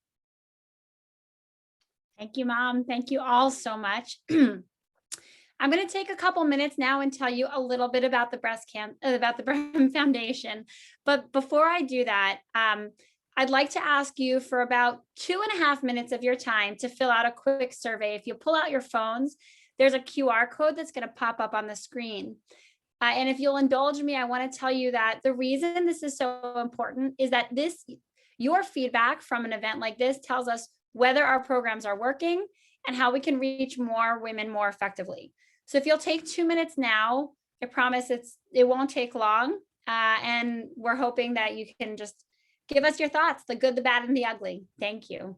Thank you, Mom. Thank you all so much. I'm going to take a couple minutes now and tell you a little bit about the Bremm Foundation. But before I do that, I'd like to ask you for about 2.5 minutes of your time to fill out a quick survey. If you pull out your phones, there's a QR code that's going to pop up on the screen. And if you'll indulge me, I want to tell you that the reason this is so important is that your feedback from an event like this tells us whether our programs are working and how we can reach more women more effectively. So if you'll take 2 minutes now, I promise it won't take long. And we're hoping that you can just give us your thoughts, the good, the bad, and the ugly. Thank you.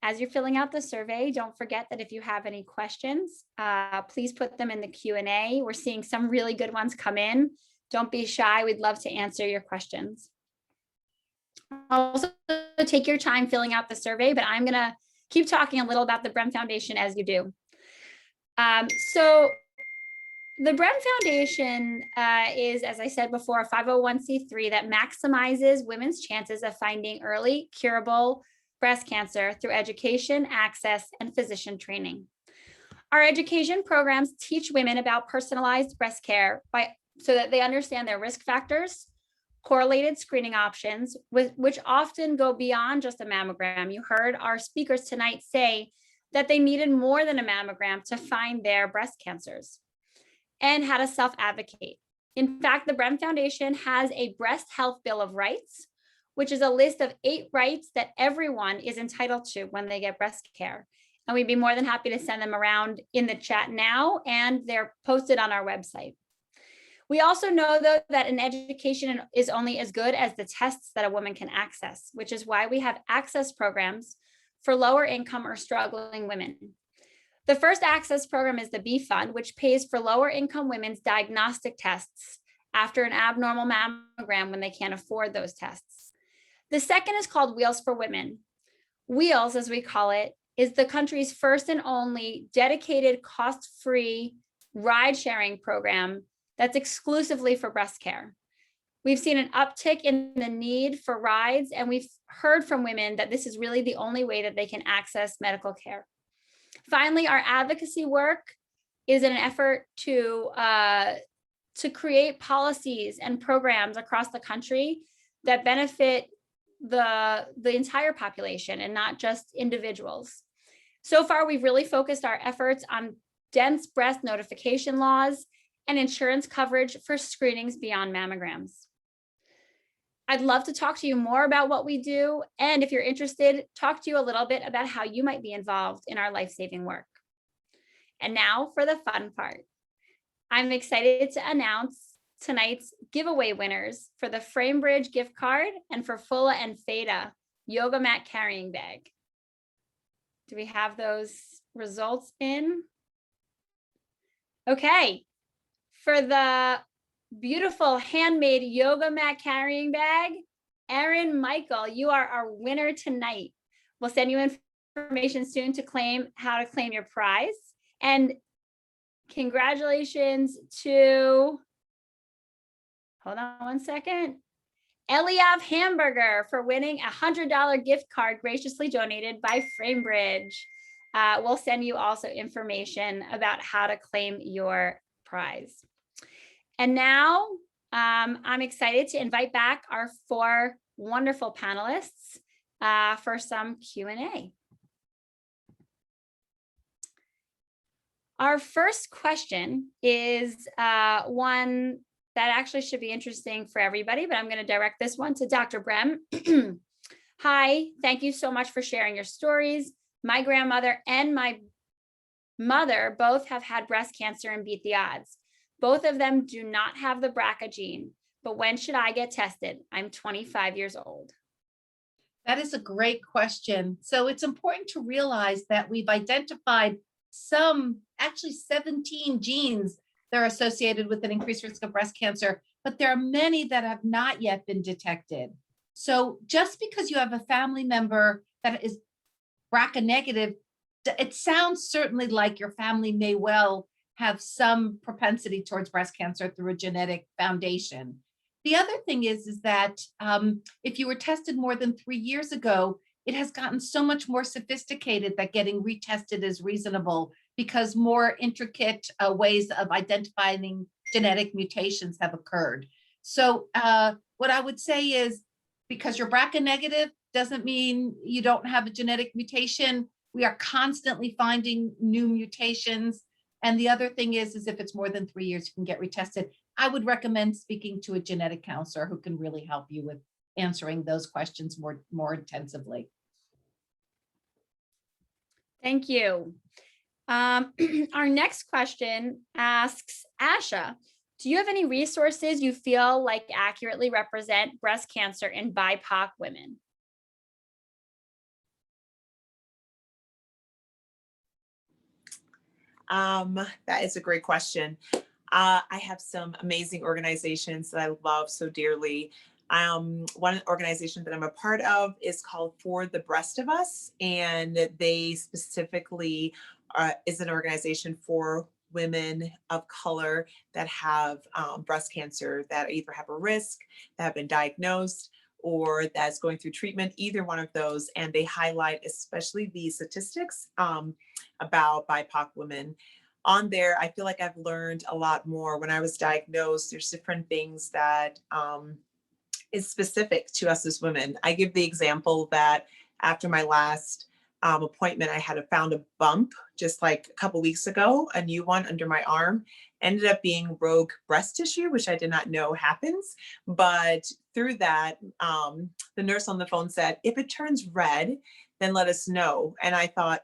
As you're filling out the survey, don't forget that if you have any questions, please put them in the Q&A. We're seeing some really good ones come in. Don't be shy. We'd love to answer your questions. Also, take your time filling out the survey, but I'm going to keep talking a little about the Bremm Foundation as you do. So the Bremm Foundation is, as I said before, a 501c3 that maximizes women's chances of finding early, curable breast cancer through education, access, and physician training. Our education programs teach women about personalized breast care so that they understand their risk factors, correlated screening options, which often go beyond just a mammogram. You heard our speakers tonight say that they needed more than a mammogram to find their breast cancers, and how to self-advocate. In fact, the Bremm Foundation has a Breast Health Bill of Rights, which is a list of 8 rights that everyone is entitled to when they get breast care. And we'd be more than happy to send them around in the chat now, and they're posted on our website. We also know, though, that an education is only as good as the tests that a woman can access, which is why we have access programs for lower income or struggling women. The first access program is the B Fund, which pays for lower income women's diagnostic tests after an abnormal mammogram when they can't afford those tests. The second is called Wheels for Women. Wheels, as we call it, is the country's first and only dedicated cost-free ride-sharing program that's exclusively for breast care. We've seen an uptick in the need for rides, and we've heard from women that this is really the only way that they can access medical care. Finally, our advocacy work is an effort to create policies and programs across the country that benefit the entire population and not just individuals. So far, we've really focused our efforts on dense breast notification laws and insurance coverage for screenings beyond mammograms. I'd love to talk to you more about what we do, and if you're interested, talk to you a little bit about how you might be involved in our life-saving work. And now for the fun part. I'm excited to announce tonight's giveaway winners for the Framebridge gift card and for Fola and Feda yoga mat carrying bag. Do we have those results in? Okay. for the beautiful handmade yoga mat carrying bag, Erin Michael, you are our winner tonight. We'll send you information soon to claim how to claim your prize. And congratulations to, hold on one second, Eliav Hamburger for winning a $100 gift card graciously donated by FrameBridge. We'll send you also information about how to claim your prize. And now I'm excited to invite back our 4 wonderful panelists for some Q&A. Our first question is one that actually should be interesting for everybody, but I'm going to direct this one to Dr. Brem. Hi, thank you so much for sharing your stories. My grandmother and my mother both have had breast cancer and beat the odds. Both of them do not have the BRCA gene, but when should I get tested? I'm 25 years old. That is a great question. So it's important to realize that we've identified some, actually 17 genes that are associated with an increased risk of breast cancer, but there are many that have not yet been detected. So just because you have a family member that is BRCA negative, it sounds certainly like your family may well have some propensity towards breast cancer through a genetic foundation. The other thing is that if you were tested more than 3 years ago, it has gotten so much more sophisticated that getting retested is reasonable because more intricate ways of identifying genetic mutations have occurred. So what I would say is, because you're BRCA negative doesn't mean you don't have a genetic mutation. We are constantly finding new mutations. And the other thing is if it's more than 3 years, you can get retested. I would recommend speaking to a genetic counselor who can really help you with answering those questions more intensively. Thank you. Our next question asks, Asha, do you have any resources you feel like accurately represent breast cancer in BIPOC women? That is a great question. I have some amazing organizations that I love so dearly. One organization that I'm a part of is called For the Breast of Us, and they specifically is an organization for women of color that have breast cancer, that either have a risk, that have been diagnosed, or that's going through treatment, either one of those. And they highlight especially the statistics about BIPOC women. On there, I feel like I've learned a lot more. When I was diagnosed, there's different things that is specific to us as women. I give the example that after my last appointment, I had found a bump just like a couple weeks ago, a new one under my arm, ended up being rogue breast tissue, which I did not know happens. But through that, the nurse on the phone said, if it turns red, then let us know. And I thought,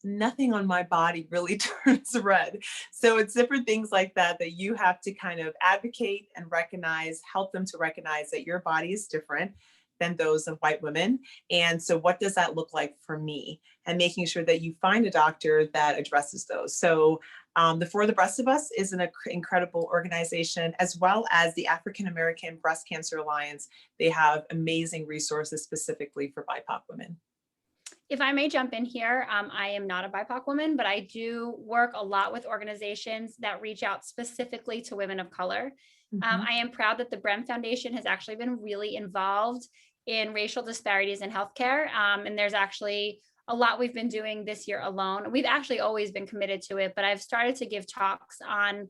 nothing on my body really turns red. So it's different things like that that you have to kind of advocate and recognize, help them to recognize that your body is different than those of white women. And so what does that look like for me? And making sure that you find a doctor that addresses those. So the For the Breast of Us is an incredible organization, as well as the African American Breast Cancer Alliance. They have amazing resources specifically for BIPOC women. If I may jump in here, I am not a BIPOC woman, but I do work a lot with organizations that reach out specifically to women of color. I am proud that the Brem Foundation has actually been really involved in racial disparities in healthcare. And there's actually a lot we've been doing this year alone. We've actually always been committed to it, but I've started to give talks on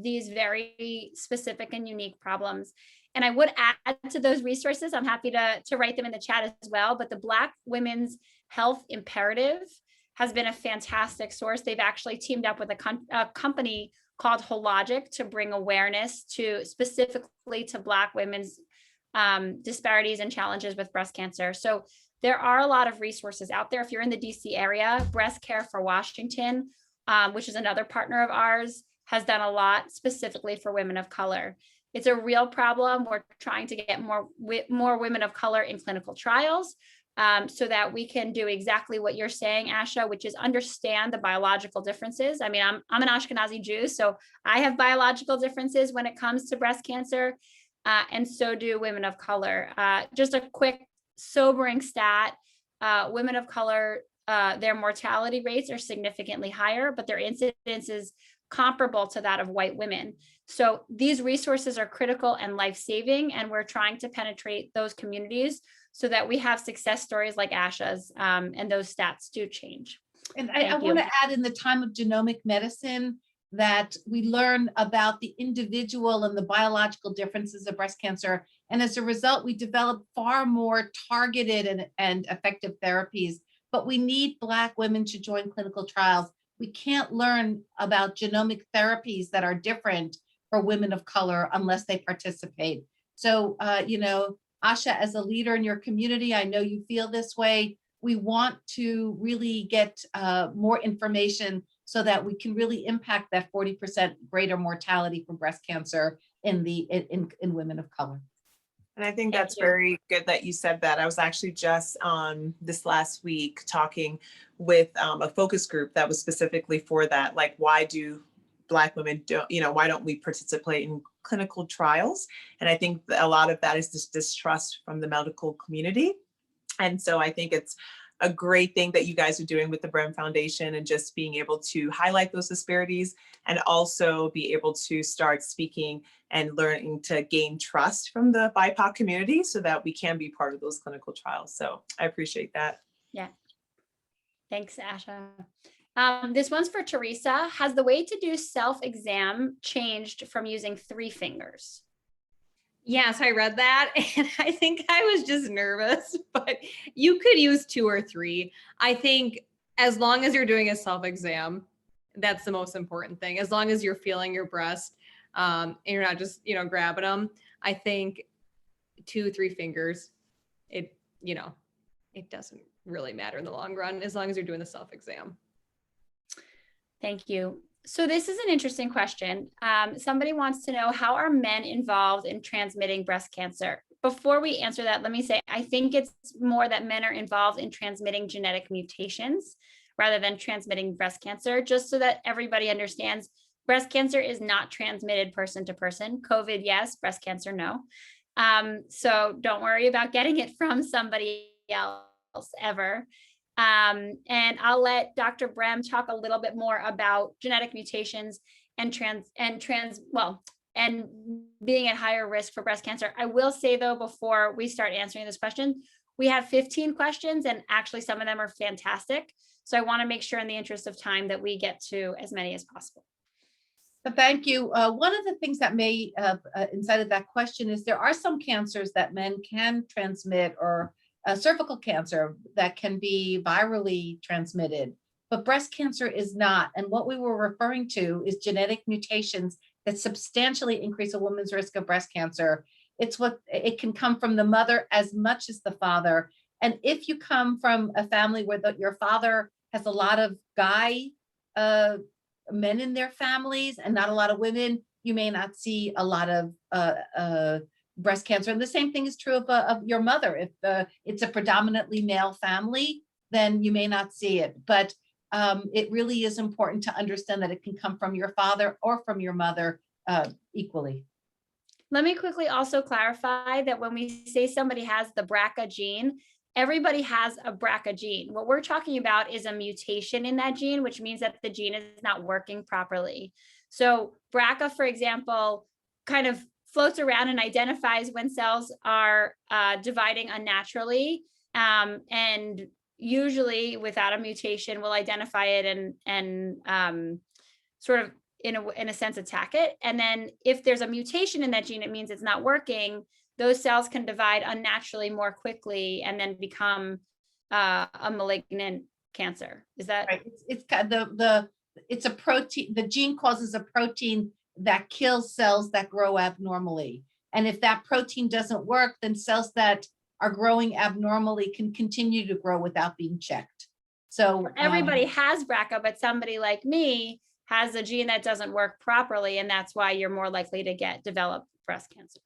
these very specific and unique problems. And I would add to those resources. I'm happy to write them in the chat as well. But the Black Women's Health Imperative has been a fantastic source. They've actually teamed up with a company called Hologic to bring awareness to specifically to Black women's disparities and challenges with breast cancer. So there are a lot of resources out there. If you're in the DC area, Breast Care for Washington, which is another partner of ours, has done a lot specifically for women of color. It's a real problem. We're trying to get more women of color in clinical trials. so that we can do exactly what you're saying, Asha, which is understand the biological differences. I mean, I'm an Ashkenazi Jew, so I have biological differences when it comes to breast cancer, and so do women of color. Just a quick sobering stat, women of color, their mortality rates are significantly higher, but their incidence is comparable to that of white women. So these resources are critical and life-saving, and we're trying to penetrate those communities so that we have success stories like Asha's, and those stats do change. And Thank I want you. to add, in the time of genomic medicine, that we learn about the individual and the biological differences of breast cancer. And as a result, we develop far more targeted and effective therapies. But we need Black women to join clinical trials. We can't learn about genomic therapies that are different for women of color unless they participate. So, Asha, as a leader in your community, I know you feel this way. We want to really get more information so that we can really impact that 40% greater mortality from breast cancer in women of color. And I think Thank that's you. very good that you said that. I was actually just this last week talking with a focus group that was specifically for that. Like, why do Black women why don't we participate in clinical trials? And I think a lot of that is this distrust from the medical community. And so I think it's a great thing that you guys are doing with the Brem Foundation, and just being able to highlight those disparities, and also be able to start speaking and learning to gain trust from the BIPOC community so that we can be part of those clinical trials. So I appreciate that. Yeah. Thanks, Asha. This one's for Teresa. Has the way to do self-exam changed from using 3 fingers? Yes, I read that and I think I was just nervous, but you could use 2 or 3. I think as long as you're doing a self-exam, that's the most important thing. As long as you're feeling your breast, and you're not just, grabbing them, I think 2, 3 fingers, it doesn't really matter in the long run, as long as you're doing the self-exam. Thank you. So this is an interesting question. Somebody wants to know, how are men involved in transmitting breast cancer? Before we answer that, let me say, I think it's more that men are involved in transmitting genetic mutations rather than transmitting breast cancer, just so that everybody understands breast cancer is not transmitted person to person. COVID, yes, breast cancer, no. So don't worry about getting it from somebody else ever. And I'll let Dr. Brem talk a little bit more about genetic mutations and being at higher risk for breast cancer. I will say though, before we start answering this question, we have 15 questions, and actually some of them are fantastic. So I want to make sure, in the interest of time, that we get to as many as possible. Thank you. One of the things that may have incited that question is there are some cancers that men can transmit, or cervical cancer that can be virally transmitted, but breast cancer is not. And what we were referring to is genetic mutations that substantially increase a woman's risk of breast cancer. It can come from the mother as much as the father. And if you come from a family where your father has a lot of guy men in their families and not a lot of women, you may not see a lot of breast cancer. And the same thing is true of your mother. If it's a predominantly male family, then you may not see it. But it really is important to understand that it can come from your father or from your mother equally. Let me quickly also clarify that when we say somebody has the BRCA gene, everybody has a BRCA gene. What we're talking about is a mutation in that gene, which means that the gene is not working properly. So BRCA, for example, kind of floats around and identifies when cells are dividing unnaturally, and usually without a mutation will identify it and sort of in a sense attack it. And then if there's a mutation in that gene, it means it's not working. Those cells can divide unnaturally more quickly and then become a malignant cancer. Is that right? It's a protein. The gene causes a protein that kills cells that grow abnormally. And if that protein doesn't work, then cells that are growing abnormally can continue to grow without being checked. So everybody has BRCA, but somebody like me has a gene that doesn't work properly, and that's why you're more likely to develop breast cancer.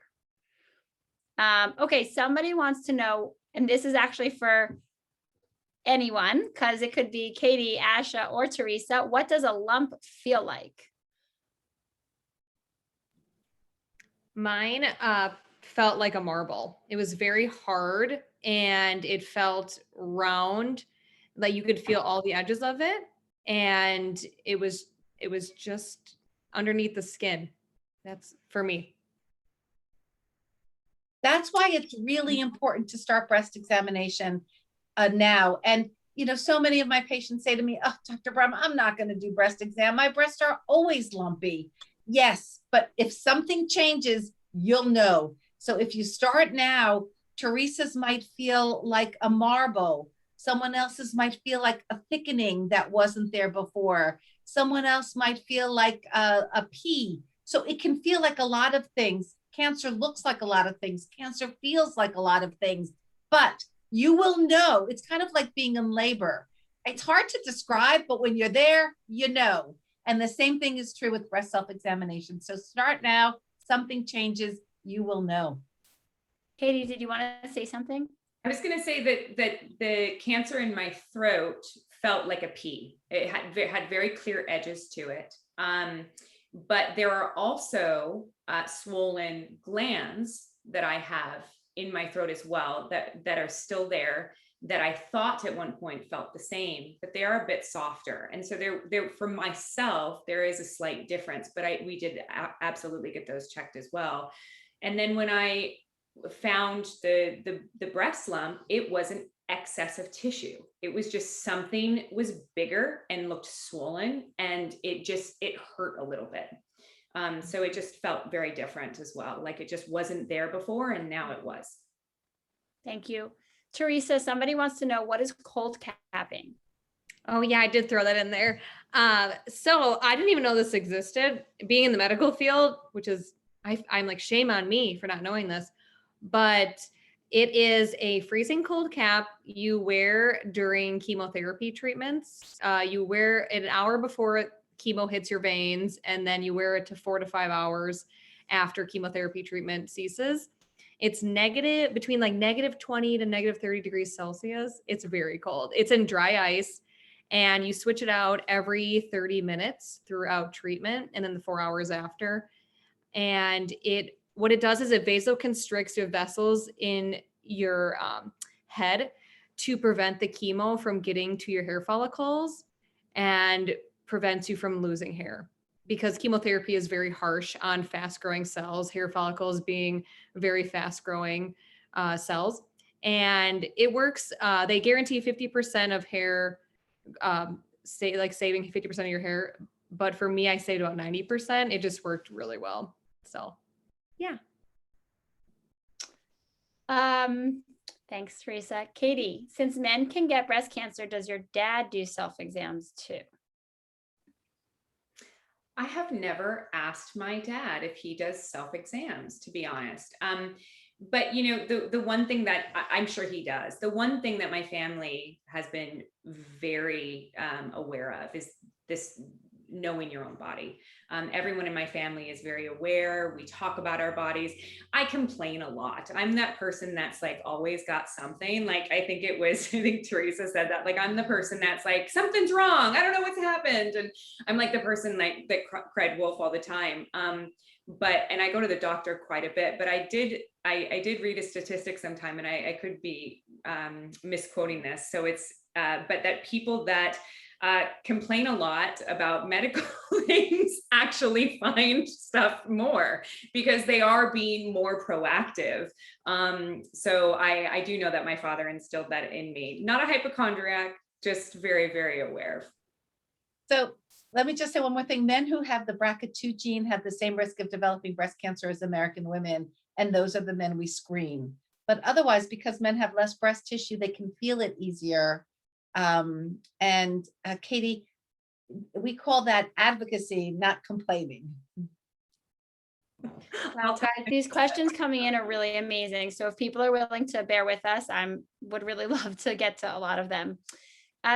Okay, somebody wants to know, And this is actually for anyone, because it could be Katie, Asha, or Teresa. What does a lump feel like? Mine felt like a marble. It was very hard and it felt round, like you could feel all the edges of it. And it was just underneath the skin. That's for me. That's why it's really important to start breast examination now. And, you know, so many of my patients say to me, oh, Dr. Brum, I'm not going to do breast exam. My breasts are always lumpy. Yes, but if something changes, you'll know. So if you start now, Teresa's might feel like a marble. Someone else's might feel like a thickening that wasn't there before. Someone else might feel like a pea. So it can feel like a lot of things. Cancer looks like a lot of things. Cancer feels like a lot of things, but you will know. It's kind of like being in labor. It's hard to describe, but when you're there, you know. And the same thing is true with breast self-examination. So start now, something changes, you will know. Katie, did you want to say something? I was going to say that the cancer in my throat felt like a pea. It had very clear edges to it. But there are also swollen glands that I have in my throat as well that are still there, that I thought at one point felt the same, but they are a bit softer. And so there for myself, there is a slight difference, but we did absolutely get those checked as well. And then when I found the breast lump, it wasn't excessive tissue. It was just something was bigger and looked swollen, and it hurt a little bit. So it just felt very different as well. Like it just wasn't there before, and now it was. Thank you. Teresa, somebody wants to know, what is cold capping? Oh yeah, I did throw that in there. So I didn't even know this existed. Being in the medical field, which is, I'm like, shame on me for not knowing this, but it is a freezing cold cap you wear during chemotherapy treatments. You wear it an hour before chemo hits your veins, and then you wear it to 4 to 5 hours after chemotherapy treatment ceases. It's negative, between like -20 to -30 degrees Celsius. It's very cold. It's in dry ice, and you switch it out every 30 minutes throughout treatment, and then the 4 hours after. And what it does is it vasoconstricts your vessels in your head to prevent the chemo from getting to your hair follicles and prevents you from losing hair, because chemotherapy is very harsh on fast growing cells, hair follicles being very fast growing cells. And it works. They guarantee 50% of hair, saving 50% of your hair. But for me, I saved about 90%. It just worked really well. So, yeah. Thanks, Teresa. Katie, since men can get breast cancer, does your dad do self-exams too? I have never asked my dad if he does self-exams, to be honest. But you know, the one thing that I'm sure he does, the one thing that my family has been very aware of is this knowing your own body. Everyone in my family is very aware. We talk about our bodies. I complain a lot. I'm that person that's like always got something. Like I think Teresa said that, like I'm the person that's like, something's wrong. I don't know what's happened. And I'm like the person like that cried wolf all the time. And I go to the doctor quite a bit, but I did read a statistic sometime, and I could be misquoting this. So it's, but that people that complain a lot about medical things actually find stuff more, because they are being more proactive. So I do know that my father instilled that in me. Not a hypochondriac, just very, very aware. So let me just say one more thing. Men who have the BRCA2 gene have the same risk of developing breast cancer as American women, and those are the men we screen. But otherwise, because men have less breast tissue, they can feel it easier. Katie, we call that advocacy, not complaining. Well, guys, these questions coming in are really amazing. So if people are willing to bear with us, would really love to get to a lot of them.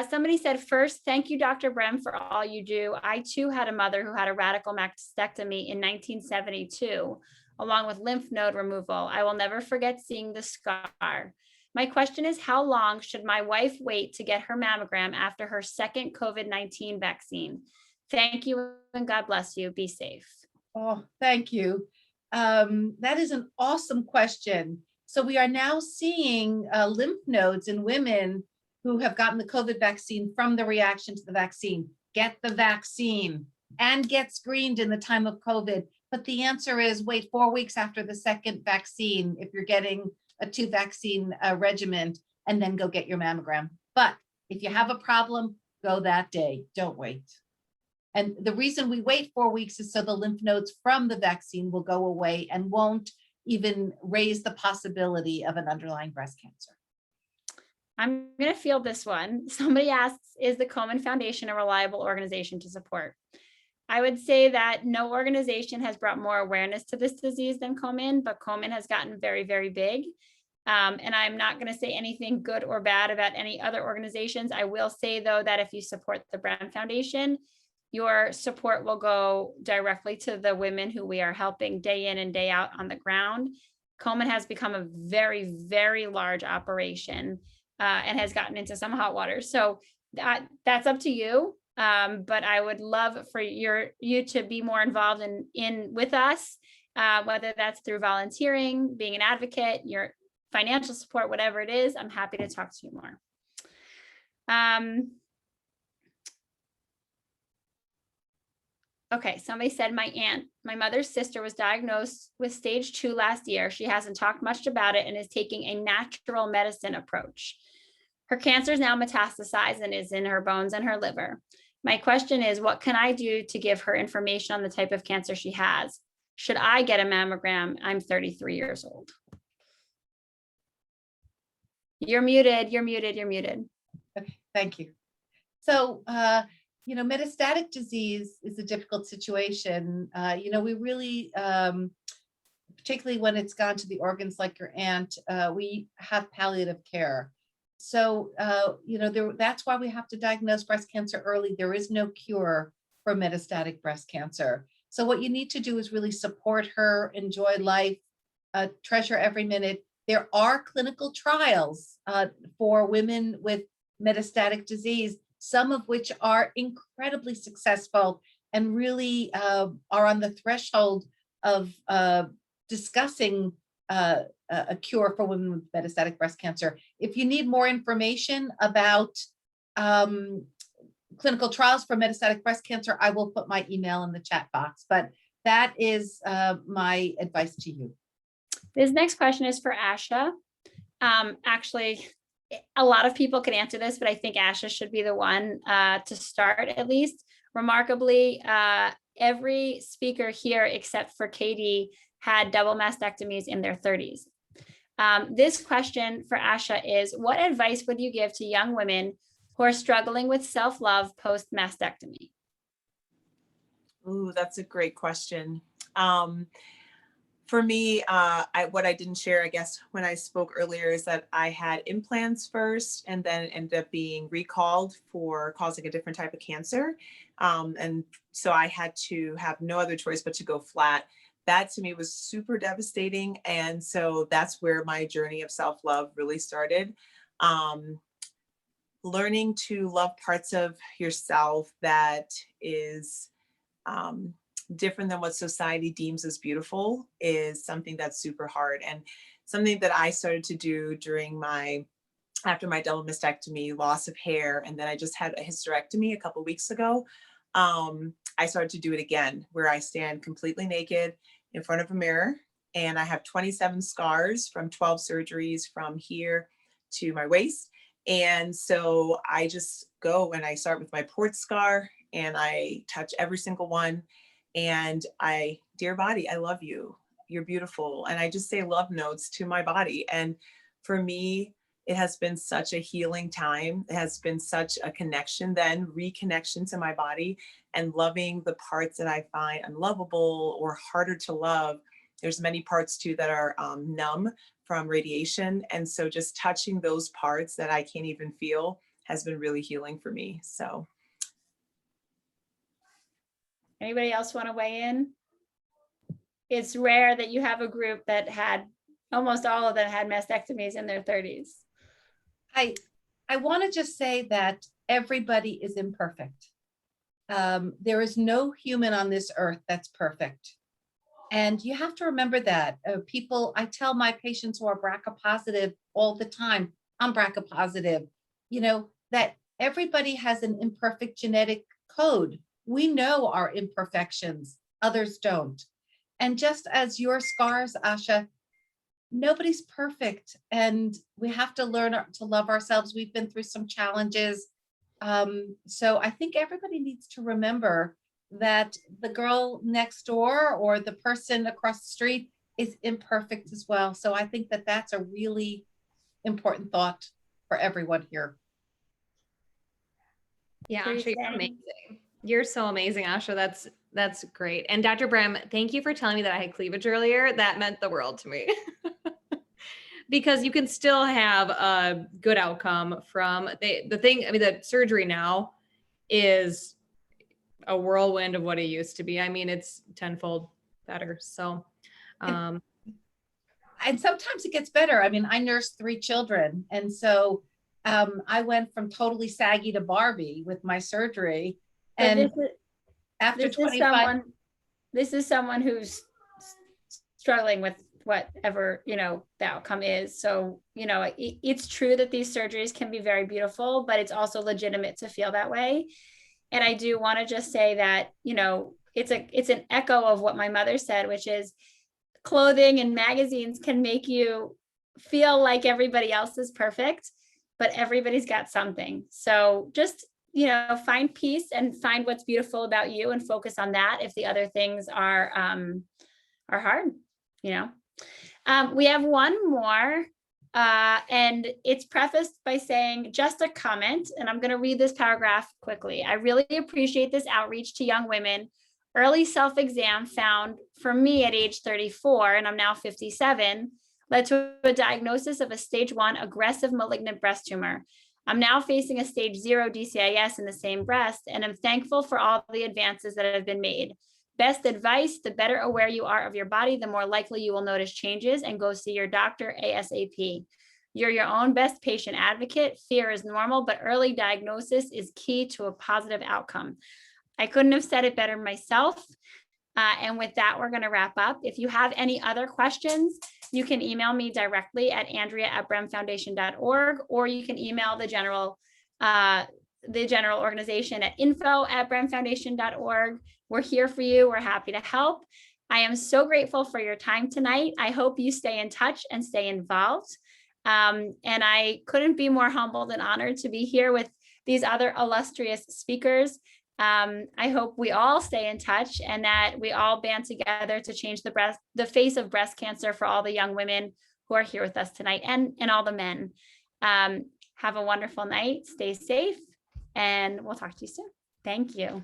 Somebody said, first, thank you, Dr. Brem, for all you do. I too had a mother who had a radical mastectomy in 1972, along with lymph node removal. I will never forget seeing the scar. My question is, how long should my wife wait to get her mammogram after her second COVID-19 vaccine? Thank you and God bless you. Be safe. Oh, thank you. That is an awesome question. So we are now seeing lymph nodes in women who have gotten the COVID vaccine from the reaction to the vaccine. Get the vaccine and get screened in the time of COVID. But the answer is wait 4 weeks after the second vaccine if you're getting a 2-vaccine regimen, and then go get your mammogram. But if you have a problem, go that day. Don't wait. And the reason we wait 4 weeks is so the lymph nodes from the vaccine will go away and won't even raise the possibility of an underlying breast cancer. I'm going to field this one. Somebody asks, is the Komen Foundation a reliable organization to support? I would say that no organization has brought more awareness to this disease than Komen, but Komen has gotten very, very big. And I'm not going to say anything good or bad about any other organizations. I will say, though, that if you support the Brem Foundation, your support will go directly to the women who we are helping day in and day out on the ground. Komen has become a very, very large operation and has gotten into some hot water. So that's up to you. But I would love for you to be more involved in with us, whether that's through volunteering, being an advocate, your financial support, whatever it is. I'm happy to talk to you more. Okay, somebody said my mother's sister was diagnosed with stage 2 last year. She hasn't talked much about it and is taking a natural medicine approach. Her cancer is now metastasized and is in her bones and her liver. My question is, what can I do to give her information on the type of cancer she has? Should I get a mammogram? I'm 33 years old. You're muted, you're muted, you're muted. Okay, thank you. So, metastatic disease is a difficult situation. We really, particularly when it's gone to the organs like your aunt, we have palliative care. So, that's why we have to diagnose breast cancer early. There is no cure for metastatic breast cancer. So what you need to do is really support her, enjoy life, treasure every minute. There are clinical trials for women with metastatic disease, some of which are incredibly successful and really are on the threshold of discussing a cure for women with metastatic breast cancer. If you need more information about clinical trials for metastatic breast cancer, I will put my email in the chat box, but that is my advice to you. This next question is for Asha. Actually, a lot of people can answer this, but I think Asha should be the one to start at least. Remarkably, every speaker here except for Katie had double mastectomies in their 30s. This question for Asha is, what advice would you give to young women who are struggling with self-love post-mastectomy? Ooh, that's a great question. For me, what I didn't share, I guess, when I spoke earlier is that I had implants first and then ended up being recalled for causing a different type of cancer. And so I had to have no other choice but to go flat. That to me was super devastating. And so that's where my journey of self-love really started. Learning to love parts of yourself that is different than what society deems as beautiful is something that's super hard, and something that I started to do after my double mastectomy, loss of hair, and then I just had a hysterectomy a couple of weeks ago. I started to do it again, where I stand completely naked in front of a mirror, and I have 27 scars from 12 surgeries from here to my waist. And so I just go and I start with my port scar and I touch every single one. And dear body, I love you. You're beautiful. And I just say love notes to my body. And for me, it has been such a healing time. It has been such a connection, then reconnection to my body and loving the parts that I find unlovable or harder to love. There's many parts too that are numb from radiation. And so just touching those parts that I can't even feel has been really healing for me. So. Anybody else want to weigh in? It's rare that you have a group that had, almost all of them had mastectomies in their 30s. I want to just say that everybody is imperfect. There is no human on this earth that's perfect. And you have to remember that. I tell my patients who are BRCA positive all the time, I'm BRCA positive, that everybody has an imperfect genetic code. We know our imperfections, others don't. And just as your scars, Asha, nobody's perfect. And we have to learn to love ourselves. We've been through some challenges. So I think everybody needs to remember that the girl next door or the person across the street is imperfect as well. So I think that that's a really important thought for everyone here. Yeah, Pretty Asha, you're exciting. amazing. You're so amazing, Asha. That's great. And Dr. Brem, thank you for telling me that I had cleavage earlier. That meant the world to me. Because you can still have a good outcome from the surgery now is a whirlwind of what it used to be. I mean, it's tenfold better. So, And sometimes it gets better. I mean, I nursed 3 children. And so I went from totally saggy to Barbie with my surgery. But And this is, after this is 25, someone who's struggling with whatever, the outcome is. So, it's true that these surgeries can be very beautiful, but it's also legitimate to feel that way. And I do want to just say that, it's an echo of what my mother said, which is clothing and magazines can make you feel like everybody else is perfect, but everybody's got something. So just, find peace and find what's beautiful about you and focus on that if the other things are hard, We have one more, and it's prefaced by saying just a comment, and I'm going to read this paragraph quickly. I really appreciate this outreach to young women. Early self-exam found for me at age 34, and I'm now 57, led to a diagnosis of a stage 1 aggressive malignant breast tumor. I'm now facing a stage 0 DCIS in the same breast, and I'm thankful for all the advances that have been made. Best advice, the better aware you are of your body, the more likely you will notice changes, and go see your doctor ASAP. You're your own best patient advocate. Fear is normal, but early diagnosis is key to a positive outcome. I couldn't have said it better myself. And with that, we're going to wrap up. If you have any other questions, you can email me directly at andrea@bremfoundation.org, or you can email the general organization at info@bremfoundation.org. We're here for you. We're happy to help. I am so grateful for your time tonight. I hope you stay in touch and stay involved. And I couldn't be more humbled and honored to be here with these other illustrious speakers. I hope we all stay in touch and that we all band together to change the face of breast cancer for all the young women who are here with us tonight, and all the men. Have a wonderful night. Stay safe, and we'll talk to you soon. Thank you.